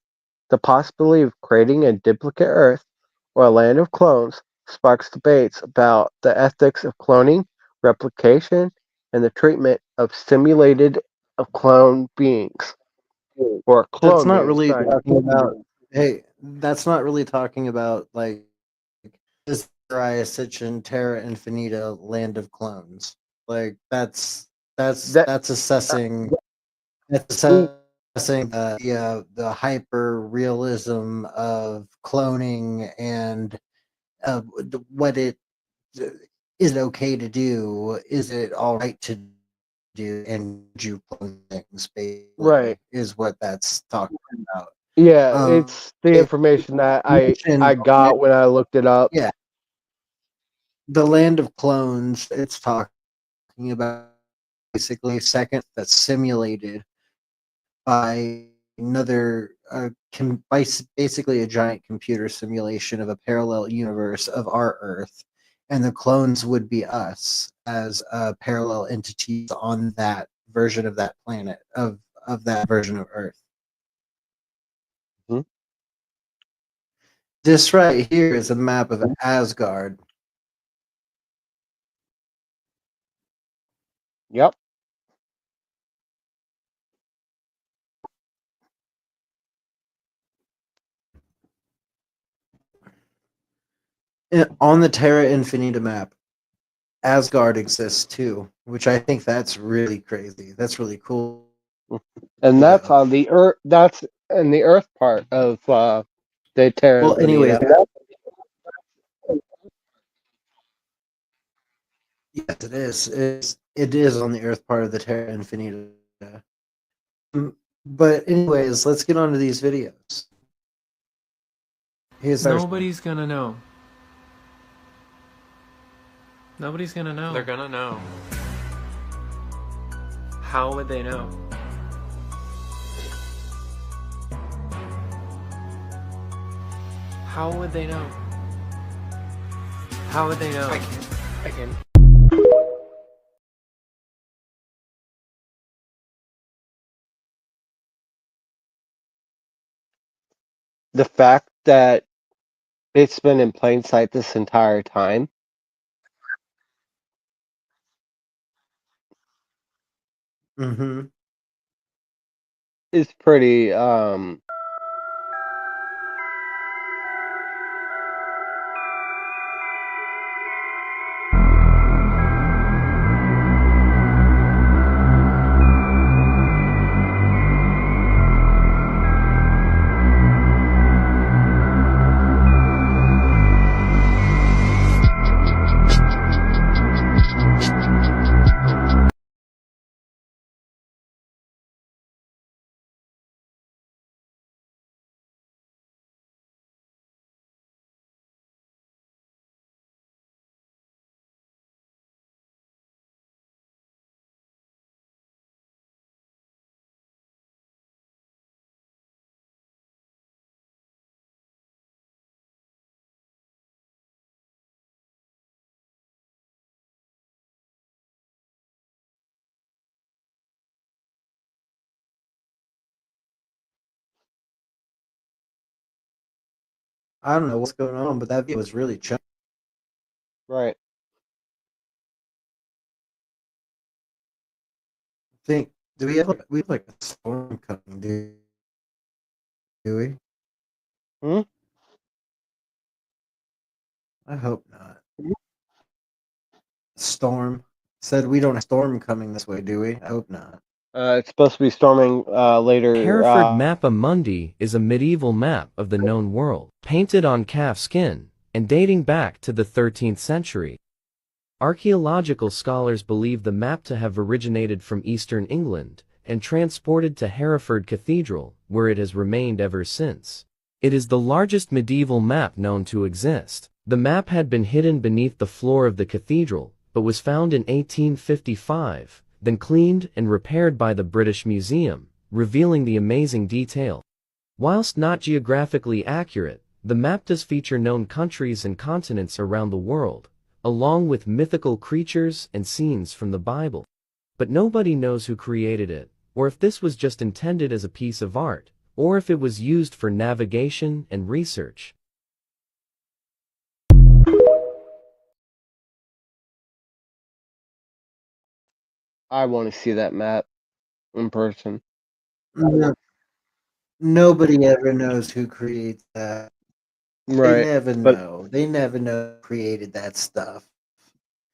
Speaker 3: The possibility of creating a duplicate Earth or a land of clones sparks debates about the ethics of cloning, replication, and the treatment of simulated of clone beings or
Speaker 2: That's
Speaker 3: clone
Speaker 2: not
Speaker 3: beings.
Speaker 2: really
Speaker 3: Sorry.
Speaker 2: talking about. Hey, that's not really talking about like this Sitchin Terra Infinita Land of Clones. Like
Speaker 3: That
Speaker 2: that's assessing
Speaker 3: ooh,
Speaker 2: the hyper realism of cloning and what it is it okay to do? Is it all right to do? And do clone things
Speaker 3: right.
Speaker 2: basically is what that's talking about.
Speaker 3: Yeah,
Speaker 2: Um,
Speaker 3: it's the
Speaker 2: it
Speaker 3: information that I
Speaker 2: mentioned
Speaker 3: got when I looked it up.
Speaker 2: yeah, the Land of Clones. It's talking about basically a second that's simulated by another basically a giant computer simulation of a parallel universe of our Earth, and the clones would be us as parallel entities on that version of that planet of that version of Earth.
Speaker 3: Mhm.
Speaker 2: This right here is a map of Asgard.
Speaker 3: Yep.
Speaker 2: On the Terra Infinita map, Asgard exists too, which I think that's really crazy. That's really cool.
Speaker 3: And that's
Speaker 2: Though.
Speaker 3: on the earth. That's in the earth part of the Terra
Speaker 2: Well, anyways,
Speaker 3: Infinita.
Speaker 2: yes, it is. It is on the Earth part of the Terra Infinita. But anyways, let's get on to these videos. Here's
Speaker 4: Nobody's gonna know. Nobody's gonna know.
Speaker 5: They're gonna know.
Speaker 4: How would they know? How would they know? How would they know?
Speaker 5: I can.
Speaker 3: The fact that it's been in plain sight this entire time.
Speaker 2: Mm-hmm.
Speaker 3: Is pretty
Speaker 2: I don't know what's going on, but that video was really chunky.
Speaker 3: right.
Speaker 2: Think, do we have like a storm coming? Do we?
Speaker 3: Hmm?
Speaker 2: I hope not. Storm said we don't have a storm coming this way, do we? I hope not.
Speaker 3: It's supposed to be storming later.
Speaker 6: Hereford Mappa Mundi is a medieval map of the known world, painted on calf skin, and dating back to the 13th century. Archaeological scholars believe the map to have originated from eastern England and transported to Hereford Cathedral, where it has remained ever since. It is the largest medieval map known to exist. The map had been hidden beneath the floor of the cathedral, but was found in 1855, then cleaned and repaired by the British Museum, revealing the amazing detail. Whilst not geographically accurate, the map does feature known countries and continents around the world, along with mythical creatures and scenes from the Bible. But nobody knows who created it, or if this was just intended as a piece of art, or if it was used for navigation and research.
Speaker 3: I want to see that map in person.
Speaker 2: No, nobody ever knows who creates that.
Speaker 3: Right.
Speaker 2: They never know who created that stuff.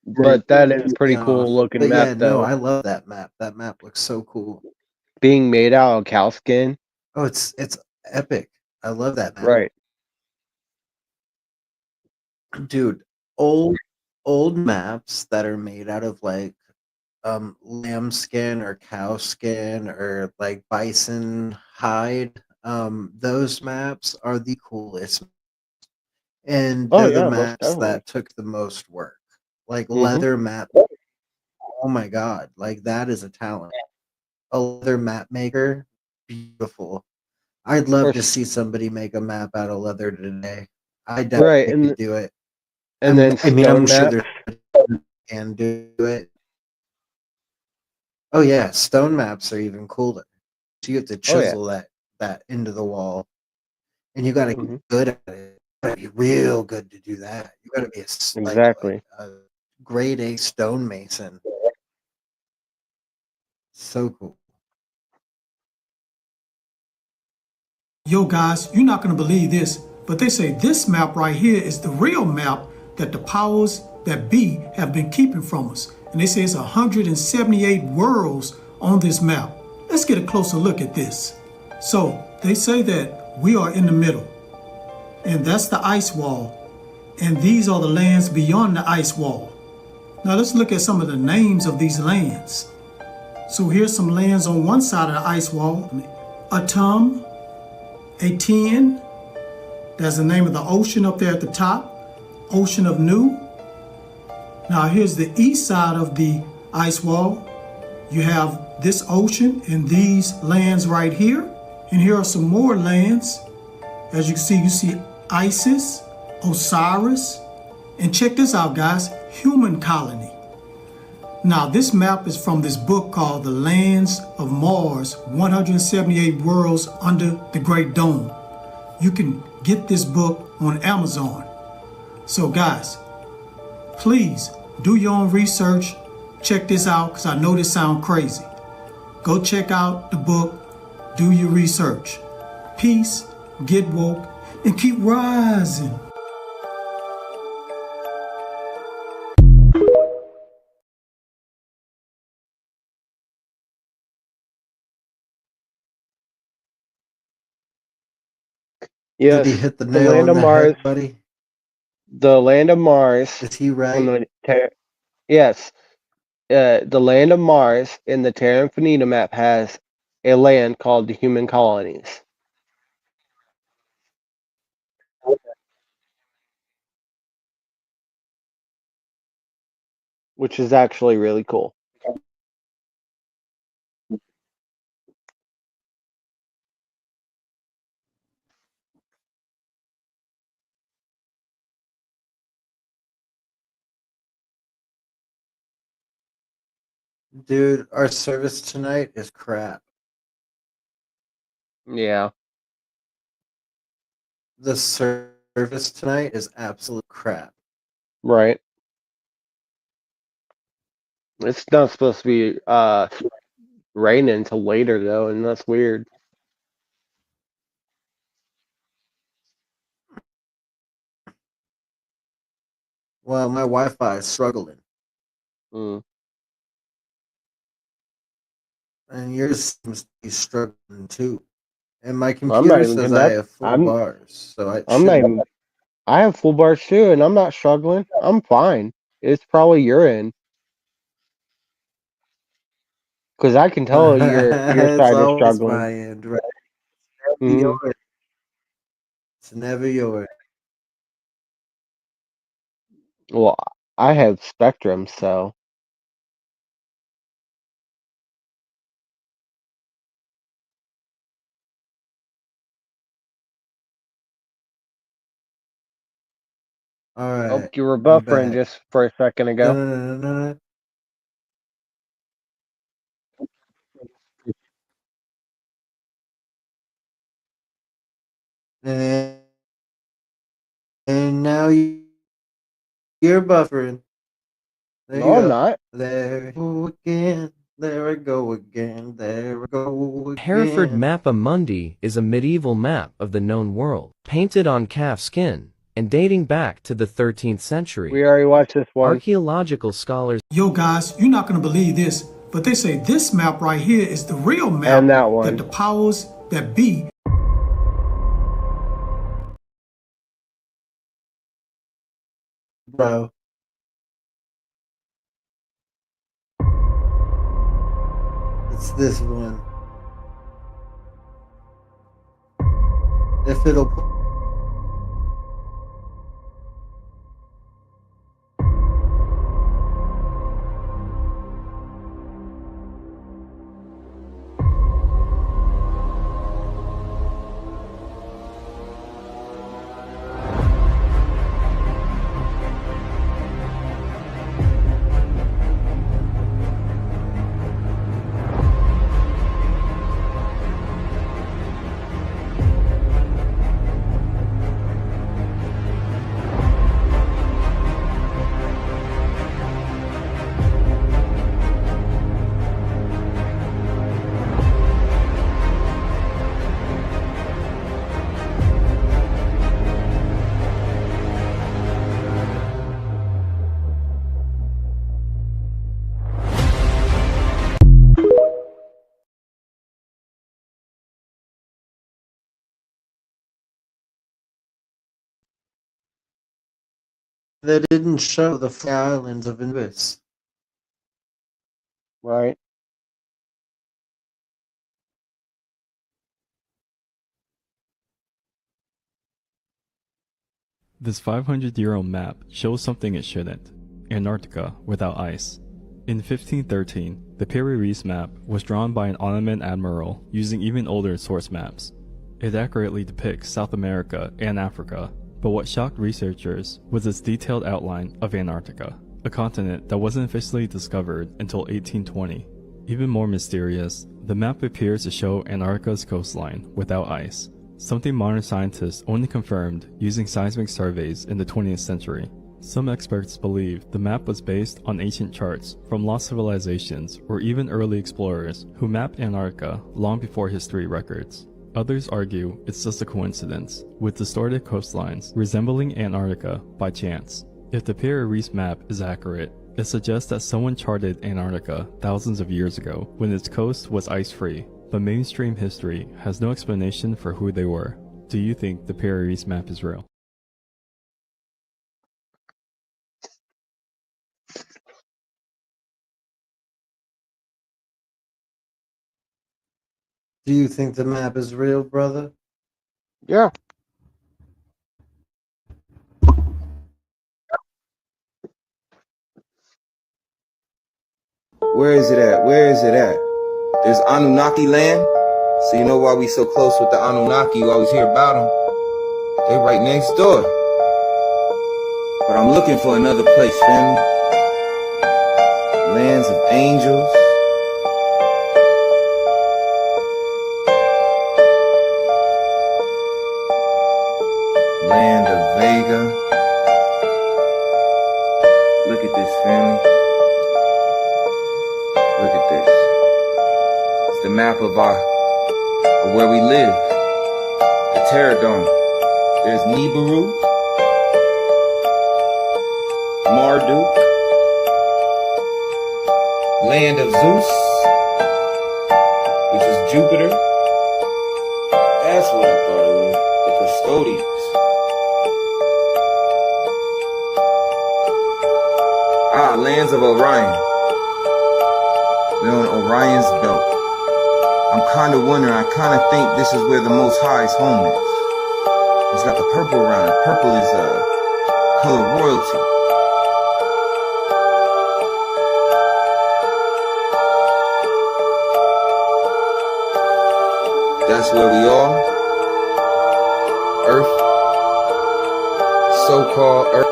Speaker 3: But that is a pretty cool looking
Speaker 2: But
Speaker 3: map
Speaker 2: yeah,
Speaker 3: though.
Speaker 2: no, I love that map. That map looks so cool.
Speaker 3: Being made out of cow skin.
Speaker 2: Oh, it's epic. I love that map.
Speaker 3: Right.
Speaker 2: Dude, old maps that are made out of like lamb skin or cow skin or like bison hide, those maps are the coolest. And
Speaker 3: Oh
Speaker 2: they're the
Speaker 3: yeah, most
Speaker 2: maps
Speaker 3: definitely.
Speaker 2: that took the most work. Like
Speaker 3: Mhm.
Speaker 2: leather map. Oh my god, like that is a talent. A leather map maker, beautiful. I'd love
Speaker 3: Or
Speaker 2: to
Speaker 3: s-
Speaker 2: see somebody make a map out of leather today. I
Speaker 3: Right,
Speaker 2: definitely
Speaker 3: and
Speaker 2: could do it.
Speaker 3: and then
Speaker 2: I mean, I'm
Speaker 3: stone
Speaker 2: sure
Speaker 3: map.
Speaker 2: there can do it. Oh yeah, stone maps are even cooler. So you have to
Speaker 3: Oh yeah.
Speaker 2: chisel that into the wall, and you got to
Speaker 3: Mhm.
Speaker 2: get good at it. You got to be real good to do that. You got to be
Speaker 3: Exactly.
Speaker 2: a grade A stonemason. So cool.
Speaker 7: Yo, guys, you're not going to believe this, but they say this map right here is the real map that the powers that be have been keeping from us. And they say it's 178 worlds on this map. Let's get a closer look at this. So they say that we are in the middle, and that's the ice wall. And these are the lands beyond the ice wall. Now let's look at some of the names of these lands. So here's some lands on one side of the ice wall. Atum, Atien, that's the name of the ocean up there at the top, Ocean of Nu. Now here's the east side of the ice wall. You have this ocean and these lands right here. And here are some more lands. As you can see, Isis, Osiris, and check this out, guys, human colony. Now this map is from this book called The Lands of Mars, 178 Worlds Under the Great Dome. You can get this book on Amazon. So guys, please do your own research. Check this out, because I know this sounds crazy. Go check out the book, do your research. Peace, get woke, and keep rising.
Speaker 3: Yes,
Speaker 2: Did he hit the
Speaker 3: the
Speaker 2: nail
Speaker 3: land
Speaker 2: on
Speaker 3: of
Speaker 2: the
Speaker 3: Mars.
Speaker 2: head, buddy?
Speaker 3: The land of Mars.
Speaker 2: Is he
Speaker 3: on
Speaker 2: right?
Speaker 3: yes, the land of Mars in the Terra Infinita map has a land called the Human Colonies, which is actually really cool.
Speaker 2: Dude, our service tonight is crap.
Speaker 3: Yeah,
Speaker 2: The service tonight is absolute crap.
Speaker 3: right. It's not supposed to be raining until later though, and that's weird.
Speaker 2: Well, my Wi-Fi is struggling,
Speaker 3: Mm.
Speaker 2: and yours seems to be struggling too. And my
Speaker 3: I'm not
Speaker 2: computer
Speaker 3: even
Speaker 2: says
Speaker 3: gonna.
Speaker 2: I have full
Speaker 3: I'm.
Speaker 2: bars, so I
Speaker 3: I'm not
Speaker 2: should.
Speaker 3: even. I have full bars too, and I'm not struggling. I'm fine. It's probably your end, because I can tell your
Speaker 2: It's
Speaker 3: side is
Speaker 2: always
Speaker 3: struggling.
Speaker 2: my end, right? Never
Speaker 3: Hmm.
Speaker 2: yours. It's never yours.
Speaker 3: Well, I have Spectrum, so
Speaker 2: All
Speaker 3: oh,
Speaker 2: right,
Speaker 3: you were
Speaker 2: I'm
Speaker 3: buffering
Speaker 2: back.
Speaker 3: just for a second
Speaker 2: No,
Speaker 3: ago.
Speaker 2: no, no, no, no. And, and now you're buffering. There you
Speaker 3: No, I'm
Speaker 2: go.
Speaker 3: not.
Speaker 2: There I go again. There I go again. There I go
Speaker 6: Hereford
Speaker 2: again.
Speaker 6: Mappa Mundi is a medieval map of the known world, painted on calf skin, and dating back to the 13th century.
Speaker 3: We already watched this one.
Speaker 6: Archaeological scholars
Speaker 7: Yo, guys, you're not going to believe this, but they say this map right here is the real
Speaker 3: And
Speaker 7: map
Speaker 3: that
Speaker 7: that
Speaker 3: one.
Speaker 7: the powers that be.
Speaker 2: Bro. It's this one. If it'll They didn't show the Fly Islands of Invis.
Speaker 3: Right.
Speaker 5: This 500-year-old map shows something it shouldn't: Antarctica without ice. In 1513, the Piri-Reis map was drawn by an Ottoman admiral using even older source maps. It accurately depicts South America and Africa, but what shocked researchers was its detailed outline of Antarctica, a continent that wasn't officially discovered until 1820. Even more mysterious, the map appears to show Antarctica's coastline without ice, something modern scientists only confirmed using seismic surveys in the 20th century. Some experts believe the map was based on ancient charts from lost civilizations or even early explorers who mapped Antarctica long before history records. Others argue it's just a coincidence, with distorted coastlines resembling Antarctica by chance. If the Piri-Reis map is accurate, it suggests that someone charted Antarctica thousands of years ago when its coast was ice-free, but mainstream history has no explanation for who they were. Do you think the Piri-Reis map is real?
Speaker 2: Do you think the map is real, brother?
Speaker 3: Yeah.
Speaker 8: Where is it at? Where is it at? There's Anunnaki land. So you know why we so close with the Anunnaki? You always hear about them. They're right next door. But I'm looking for another place, family. Lands of angels. Land of Vega. Look at this, family. Look at this. It's the map of where we live. The Terror Dome. There's Nibiru, Marduk, land of Zeus, which is Jupiter. That's what I thought it was. The custodians. Lands of Orion. We're on Orion's belt. I'm kind of wondering, I kind of think this is where the Most High's home is. It's got the purple around it. Purple is color royalty. That's where we are. Earth. So-called Earth.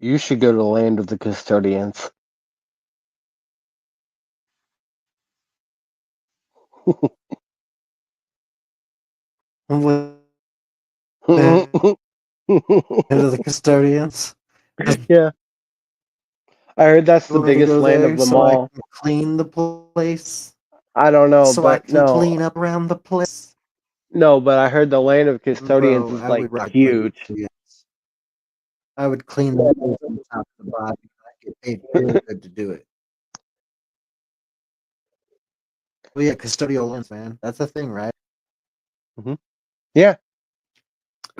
Speaker 3: You should go to the land of the custodians.
Speaker 2: Into the custodians.
Speaker 3: Yeah. I heard that's
Speaker 2: You
Speaker 3: the
Speaker 2: want me to
Speaker 3: biggest
Speaker 2: go
Speaker 3: land
Speaker 2: there
Speaker 3: of them
Speaker 2: so I
Speaker 3: all.
Speaker 2: can clean the place?
Speaker 3: I don't know,
Speaker 2: So I
Speaker 3: but
Speaker 2: can
Speaker 3: no.
Speaker 2: clean up around the place?
Speaker 3: No, but I heard the land of custodians
Speaker 2: Bro,
Speaker 3: is
Speaker 2: I
Speaker 3: like
Speaker 2: would rock
Speaker 3: huge.
Speaker 2: custodians. I would clean the place from top to bottom. I get paid really good to do it. Well, yeah, custodial lands, man. That's a thing, right?
Speaker 3: Hmm. Yeah.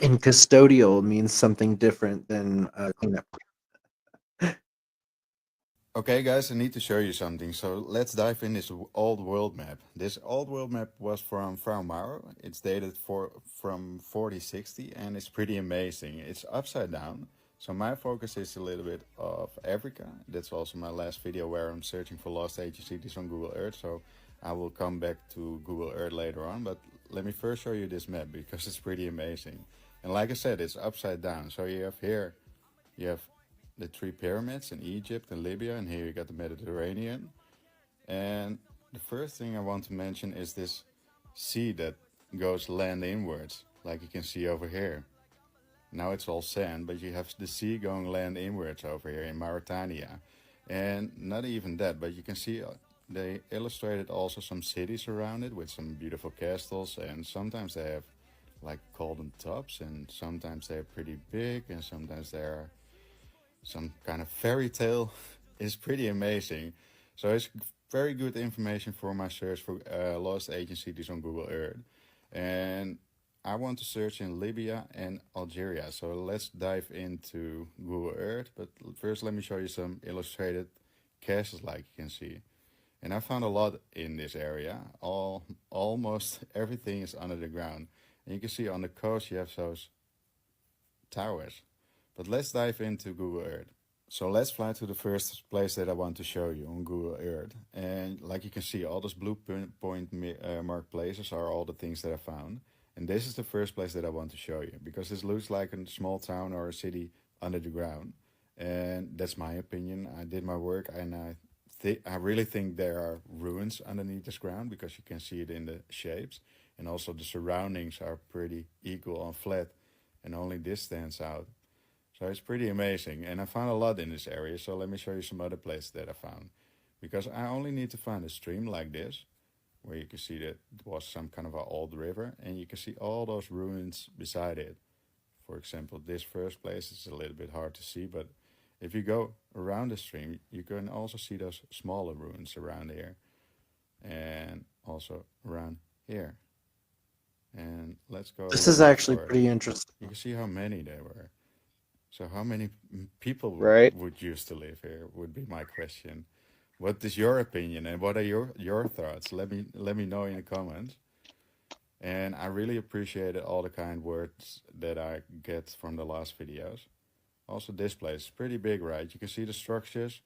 Speaker 2: And custodial means something different than cleanup.
Speaker 9: Okay guys, I need to show you something, so let's dive in this old world map. This old world map was from Frau Maurer. It's dated from 4060 and it's pretty amazing. It's upside down, so my focus is a little bit of Africa. That's also my last video where I'm searching for lost ancient cities on Google Earth, so I will come back to Google Earth later on, but let me first show you this map because it's pretty amazing. And like I said, it's upside down, so you have here, you have the three pyramids in Egypt and Libya, and here you got the Mediterranean. And the first thing I want to mention is this sea that goes land inwards, like you can see over here. Now it's all sand, but you have the sea going land inwards over here in Mauritania. And not even that, but you can see they illustrated also some cities around it with some beautiful castles, and sometimes they have like golden tops, and sometimes they're pretty big, and sometimes they're some kind of fairy tale. Is pretty amazing. So it's very good information for my search for lost ancient cities on Google Earth. And I want to search in Libya and Algeria. So let's dive into Google Earth. But first, let me show you some illustrated castles, like you can see. And I found a lot in this area. Almost everything is under the ground. And you can see on the coast you have those towers. But let's dive into Google Earth. So let's fly to the first place that I want to show you on Google Earth. And like you can see, all those blue point marked places are all the things that I found. And this is the first place that I want to show you, because this looks like a small town or a city under the ground. And that's my opinion. I did my work, and I really think there are ruins underneath this ground, because you can see it in the shapes. And also the surroundings are pretty equal and flat, and only this stands out. So it's pretty amazing. And I found a lot in this area, so let me show you some other places that I found. Because I only need to find a stream like this, where you can see that it was some kind of an old river, and you can see all those ruins beside it. For example, this first place is a little bit hard to see, but if you go around the stream, you can also see those smaller ruins around here, and also around here. And let's go.
Speaker 2: This is actually pretty interesting.
Speaker 9: You can see how many there were. So how many people
Speaker 3: Right.
Speaker 9: would used to live here would be my question. What is your opinion, and what are your thoughts? Let me know in the comments. And I really appreciated all the kind words that I get from the last videos. Also, this place is pretty big, right? You can see the structures,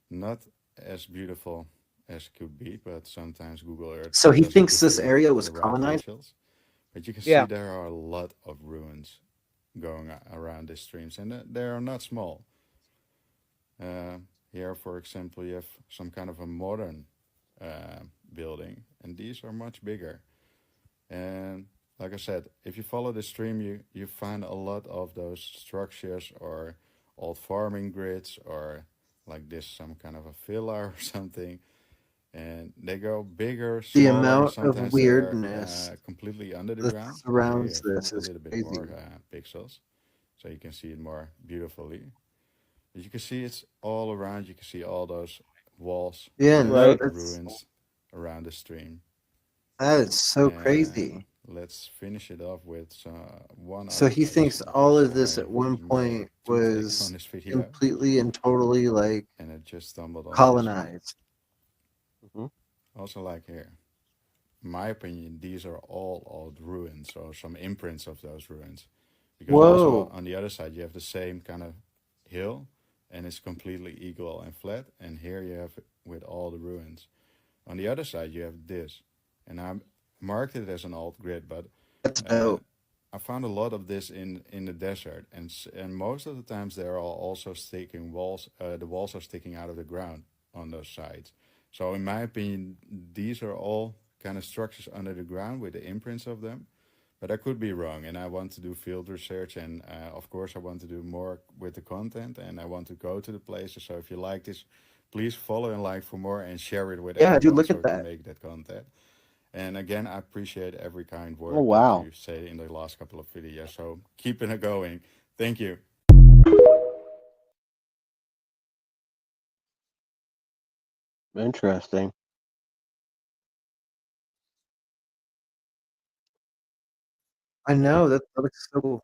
Speaker 9: not as beautiful as could be, but sometimes Google Earth.
Speaker 2: So he
Speaker 9: doesn't
Speaker 2: thinks
Speaker 9: give
Speaker 2: this
Speaker 9: you
Speaker 2: area was
Speaker 9: the right
Speaker 2: colonized?
Speaker 9: visuals. But you can
Speaker 3: Yeah.
Speaker 9: see there are a lot of ruins going around these streams, and they are not small. Here, for example, you have some kind of a modern building, and these are much bigger. And like I said, if you follow the stream, you find a lot of those structures or old farming grids, or like this, some kind of a villa or something. And they go bigger,
Speaker 2: The
Speaker 9: smaller.
Speaker 2: amount of
Speaker 9: Sometimes they're
Speaker 2: weirdness
Speaker 9: completely under the
Speaker 2: that
Speaker 9: ground. Here
Speaker 2: surrounds
Speaker 9: you have
Speaker 2: this
Speaker 9: a
Speaker 2: is
Speaker 9: little bit
Speaker 2: crazy.
Speaker 9: more pixels, so you can see it more beautifully. But you can see it's all around. You can see all those walls,
Speaker 2: Yeah,
Speaker 9: and
Speaker 2: no,
Speaker 3: Right.
Speaker 2: that's
Speaker 9: ruins around the stream.
Speaker 2: that is so
Speaker 9: And
Speaker 2: crazy.
Speaker 9: let's finish it off with one
Speaker 2: So
Speaker 9: other
Speaker 2: he
Speaker 9: place,
Speaker 2: thinks all
Speaker 9: because
Speaker 2: of this
Speaker 9: I
Speaker 2: at one
Speaker 9: made
Speaker 2: point
Speaker 9: two takes
Speaker 2: was
Speaker 9: on this video,
Speaker 2: completely and totally like
Speaker 9: and I just stumbled on this one.
Speaker 2: colonized.
Speaker 3: Mhm.
Speaker 9: Also, like here, in my opinion, these are all old ruins, or some imprints of those ruins. Because also
Speaker 2: Whoa.
Speaker 9: on the other side, you have the same kind of hill, and it's completely equal and flat. And here you have it with all the ruins. On the other side, you have this, and I marked it as an old grid, but
Speaker 2: That's dope.
Speaker 9: I found a lot of this in the desert, and most of the times there are also sticking walls. The walls are sticking out of the ground on those sides. So in my opinion, these are all kind of structures under the ground with the imprints of them. But I could be wrong, and I want to do field research, and of course I want to do more with the content, and I want to go to the places. So if you like this, please follow and like for more, and share it with
Speaker 2: Yeah, dude,
Speaker 9: everyone,
Speaker 2: look
Speaker 9: so
Speaker 2: at
Speaker 9: we can
Speaker 2: that.
Speaker 9: make that content. And again, I appreciate every kind word
Speaker 3: Oh, wow.
Speaker 9: that you say in the last couple of videos. So keep it going. Thank you.
Speaker 3: Interesting.
Speaker 2: I know that looks so cool.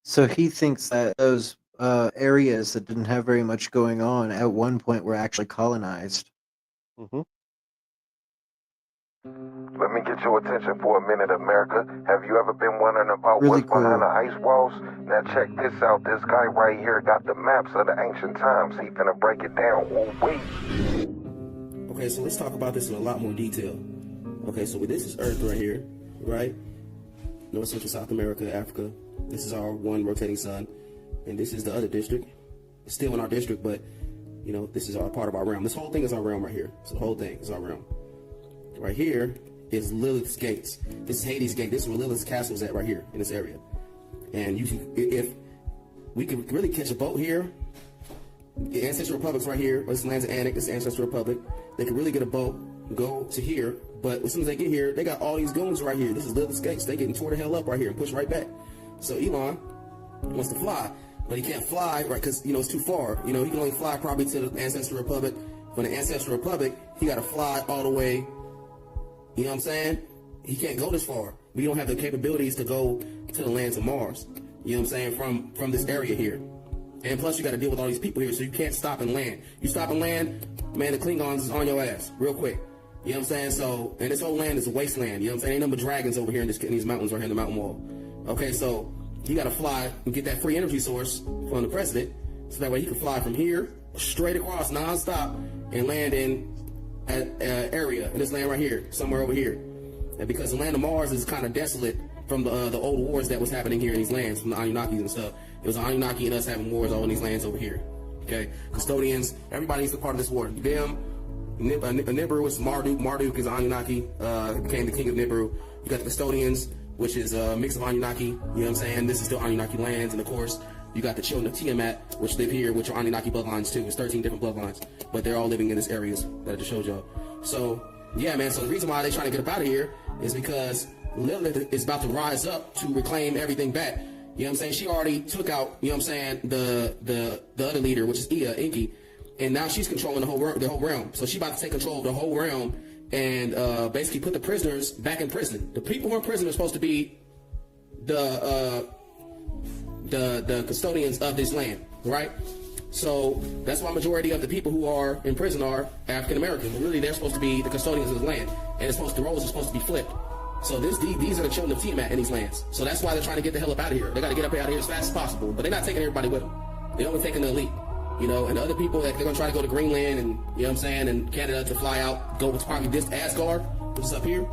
Speaker 2: So he thinks that those areas that didn't have very much going on at one point were actually colonized.
Speaker 3: Hmm.
Speaker 10: Let me get your attention for a minute, America. Have you ever been wondering about
Speaker 2: Really
Speaker 10: what's behind
Speaker 2: cool.
Speaker 10: the ice walls? Now check this out. This guy right here got the maps of the ancient times. He finna break it down. Oh, wait.
Speaker 11: Okay, so let's talk about this in a lot more detail. Okay, so this is Earth right here, right? North, Central, South America, Africa. This is our one rotating sun. And this is the other district. It's still in our district, but, you know, this is our part of our realm. This whole thing is our realm right here. So the whole thing is our realm. Right here is Lilith's Gates. This is Hades' Gate. This is where Lilith's castle is at right here in this area. And if we could really catch a boat here, the Ancestral Republic's right here. This land's Anik, this is Ancestral Republic. They could really get a boat, go to here, but as soon as they get here, they got all these goons right here. This is Lilith's Gates. They getting tore the hell up right here and pushed right back. So Elon wants to fly, but he can't fly, right, because, you know, it's too far. You know, he can only fly probably to the Ancestral Republic from the Ancestral Republic, he got to fly all the way. You know what I'm saying? He can't go this far. We don't have the capabilities to go to the lands of Mars. You know what I'm saying? From this area here. And plus, you got to deal with all these people here, so you can't stop and land. You stop and land, man, the Klingons is on your ass real quick. You know what I'm saying? So, and this whole land is a wasteland. You know what I'm saying? Ain't nothing but dragons over here in these mountains right here in the mountain wall. Okay, so you got to fly and get that free energy source from the president, so that way he can fly from here straight across nonstop and land in an area in this land right here, somewhere over here. And because the land of Mars is kind of desolate from the old wars that was happening here in these lands, from the Anunnakis and stuff. It was Anunnaki and us having wars all in these lands over here. Okay, custodians, everybody needs to be part of this war. Them, Nibiru is Marduk. Marduk is Anunnaki, became the king of Nibiru. You got the custodians, which is a mix of Anunnaki. You know what I'm saying? This is still Anunnaki lands, and of course, you got the children of Tiamat, which live here, which are Anunnaki bloodlines too. It's 13 different bloodlines, but they're all living in these areas that I just showed y'all. So, yeah, man. So the reason why they're trying to get up out of here is because Lilith is about to rise up to reclaim everything back. You know what I'm saying? She already took out, you know what I'm saying, the other leader, which is Enki, and now she's controlling the whole realm. So she's about to take control of the whole realm and basically put the prisoners back in prison. The people who are in prison are supposed to be the custodians of this land, right? So that's why majority of the people who are in prison are African American. But really, they're supposed to be the custodians of the land, and the roles are supposed to be flipped. So these are the children of Tiamat in these lands. So that's why they're trying to get the hell up out of here. They got to get up out of here as fast as possible. But they're not taking everybody with them. They're only taking the elite. You know, and the other people, they're going to try to go to Greenland and, you know what I'm saying, and Canada to fly out, go to probably this Asgard, which is up here.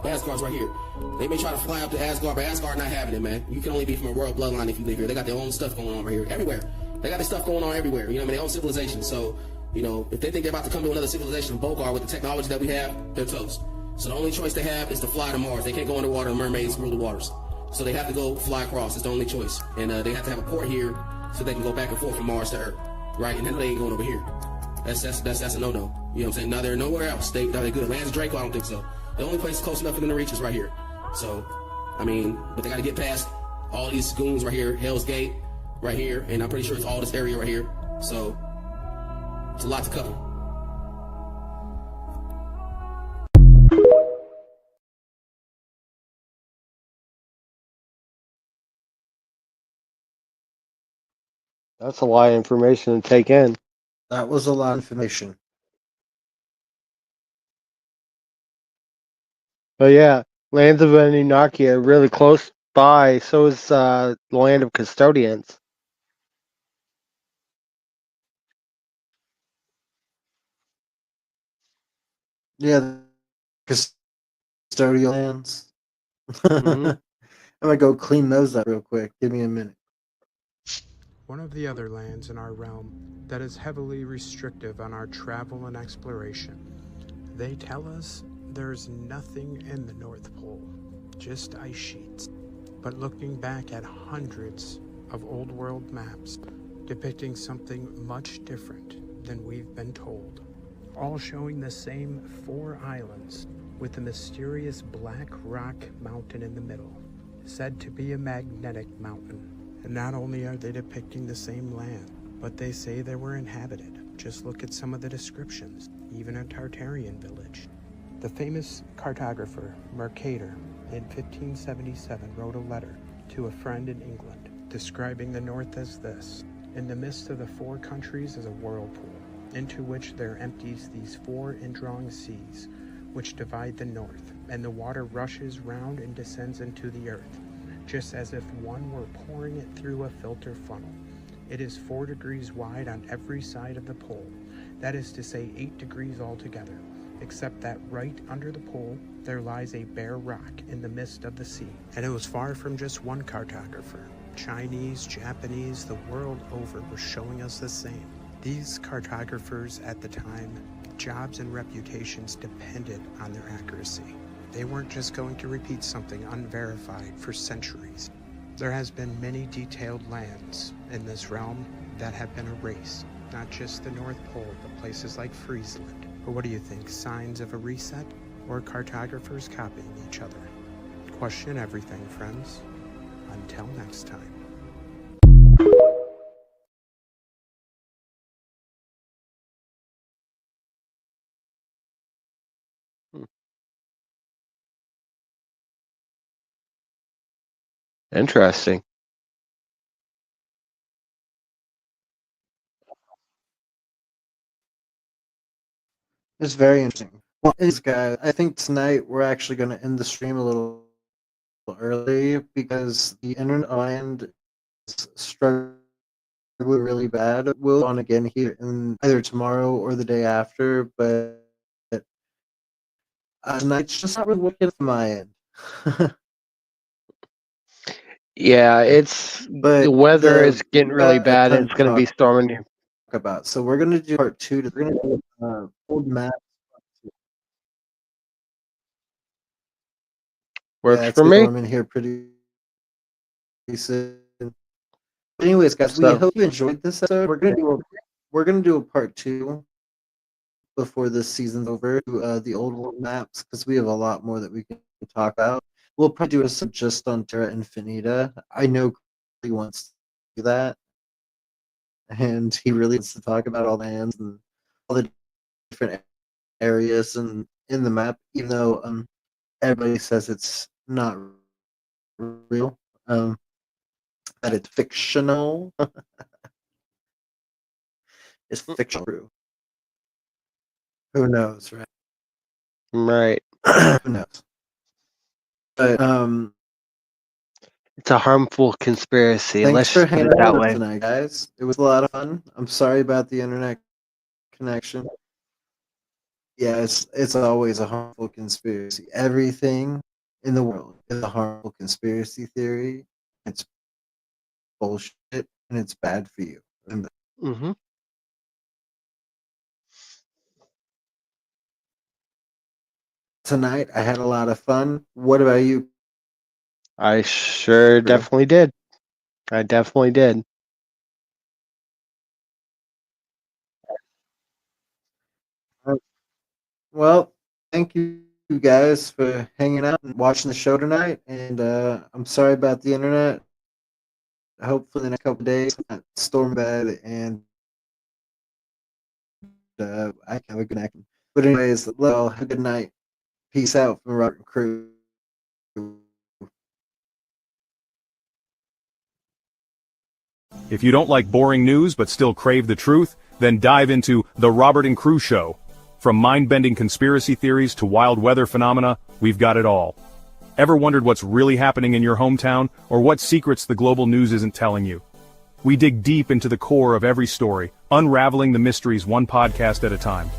Speaker 11: Asgard's right here. They may try to fly up to Asgard, but Asgard not having it, man. You can only be from a royal bloodline if you live here. They got their own stuff going on right here, everywhere. They got their stuff going on everywhere. You know what I mean? Their own civilization. So, you know, if they think they're about to come to another civilization of Bogar with the technology that we have, they're toast. So the only choice they have is to fly to Mars. They can't go underwater and mermaids rule the waters. So they have to go fly across. It's the only choice. And they have to have a port here so they can go back and forth from Mars to Earth. Right? And then they ain't going over here. That's a no-no. You know what I'm saying? Now they're nowhere else. They're good. Lands of Draco, I don't think so. The only place close enough for them to reach is right here. So, I mean, but they got to get past all these goons right here, Hell's Gate right here, and I'm pretty sure it's all this area right here. So, it's a lot to cover.
Speaker 3: That's a lot of information to take in.
Speaker 2: That was a lot of information.
Speaker 3: But yeah, lands of Anunnaki are really close by. So is the land of custodians.
Speaker 2: Yeah, custodial lands.
Speaker 3: Mm-hmm.
Speaker 2: I'm gonna go clean those up real quick. Give me a minute.
Speaker 12: One of the other lands in our realm that is heavily restrictive on our travel and exploration. They tell us there's nothing in the North Pole, just ice sheets. But looking back at hundreds of old world maps depicting something much different than we've been told, all showing the same 4 islands with the mysterious black rock mountain in the middle, said to be a magnetic mountain. And not only are they depicting the same land, but they say they were inhabited. Just look at some of the descriptions, even a Tartarian village. The famous cartographer Mercator in 1577 wrote a letter to a friend in England describing the North as this: in the midst of the 4 countries is a whirlpool, into which there empties these 4 indrawing seas, which divide the North, and the water rushes round and descends into the earth, just as if one were pouring it through a filter funnel. It is 4 degrees wide on every side of the pole, that is to say 8 degrees altogether, except that right under the pole there lies a bare rock in the midst of the sea. And it was far from just one cartographer. Chinese, Japanese, the world over were showing us the same. These cartographers at the time, jobs and reputations depended on their accuracy. They weren't just going to repeat something unverified for centuries. There has been many detailed lands in this realm that have been erased, not just the North Pole, but places like Friesland. But what do you think, signs of a reset, or cartographers copying each other? Question everything, friends. Until next time.
Speaker 3: Interesting.
Speaker 2: It's very interesting. Well, guys, I think tonight we're actually going to end the stream a little early because the internet land is struggling really bad. We'll go on again here in either tomorrow or the day after, but tonight's just not really working from my end.
Speaker 3: Yeah, it's
Speaker 2: But
Speaker 3: the weather is
Speaker 2: we
Speaker 3: getting really
Speaker 2: got a
Speaker 3: bad,
Speaker 2: ton
Speaker 3: and it's
Speaker 2: to
Speaker 3: going to be
Speaker 2: talk
Speaker 3: storming here.
Speaker 2: about. So we're going to do part 2. We're going to do old maps.
Speaker 3: Works
Speaker 2: Yeah, it's
Speaker 3: for
Speaker 2: gonna
Speaker 3: me.
Speaker 2: storm in here pretty soon. But anyways, guys, we
Speaker 3: So,
Speaker 2: hope you enjoyed this episode. We're gonna do a part 2 before this season's over. The old world maps because we have a lot more that we can talk about. We'll probably do a sub just on Terra Infinita. I know he wants to do that, and he really wants to talk about all the hands and all the different areas and in the map, even though everybody says it's not real. That it's fictional. It's fictional. Who knows, right?
Speaker 3: right.
Speaker 2: Who knows? But
Speaker 3: It's a harmful conspiracy.
Speaker 2: thanks
Speaker 3: Let's
Speaker 2: for
Speaker 3: just put
Speaker 2: hanging
Speaker 3: it
Speaker 2: out
Speaker 3: that
Speaker 2: with us
Speaker 3: way.
Speaker 2: tonight, guys. It was a lot of fun. I'm sorry about the internet connection. Yeah, it's always a harmful conspiracy. Everything in the world is a harmful conspiracy theory. It's bullshit and it's bad for you. And
Speaker 3: Hmm.
Speaker 2: tonight I had a lot of fun. What about you?
Speaker 3: I sure
Speaker 2: Crew?
Speaker 3: definitely did. I definitely did.
Speaker 2: Well, thank you guys for hanging out and watching the show tonight. And I'm sorry about the internet. Hopefully, in a couple days, not storm bad and I can have a good night. But anyways, well, have a good night. Peace out from Robert and Crew.
Speaker 1: If you don't like boring news but still crave the truth, then dive into The Robert and Crew Show. From mind-bending conspiracy theories to wild weather phenomena, we've got it all. Ever wondered what's really happening in your hometown, or what secrets the global news isn't telling you? We dig deep into the core of every story, unraveling the mysteries one podcast at a time.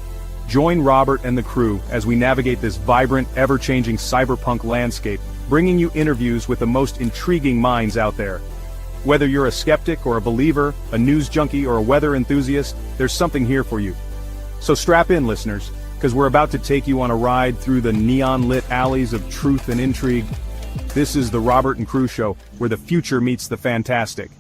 Speaker 1: Join Robert and the crew as we navigate this vibrant, ever-changing cyberpunk landscape, bringing you interviews with the most intriguing minds out there. Whether you're a skeptic or a believer, a news junkie or a weather enthusiast, there's something here for you. So strap in, listeners, because we're about to take you on a ride through the neon-lit alleys of truth and intrigue. This is the Robert and Crew Show, where the future meets the fantastic.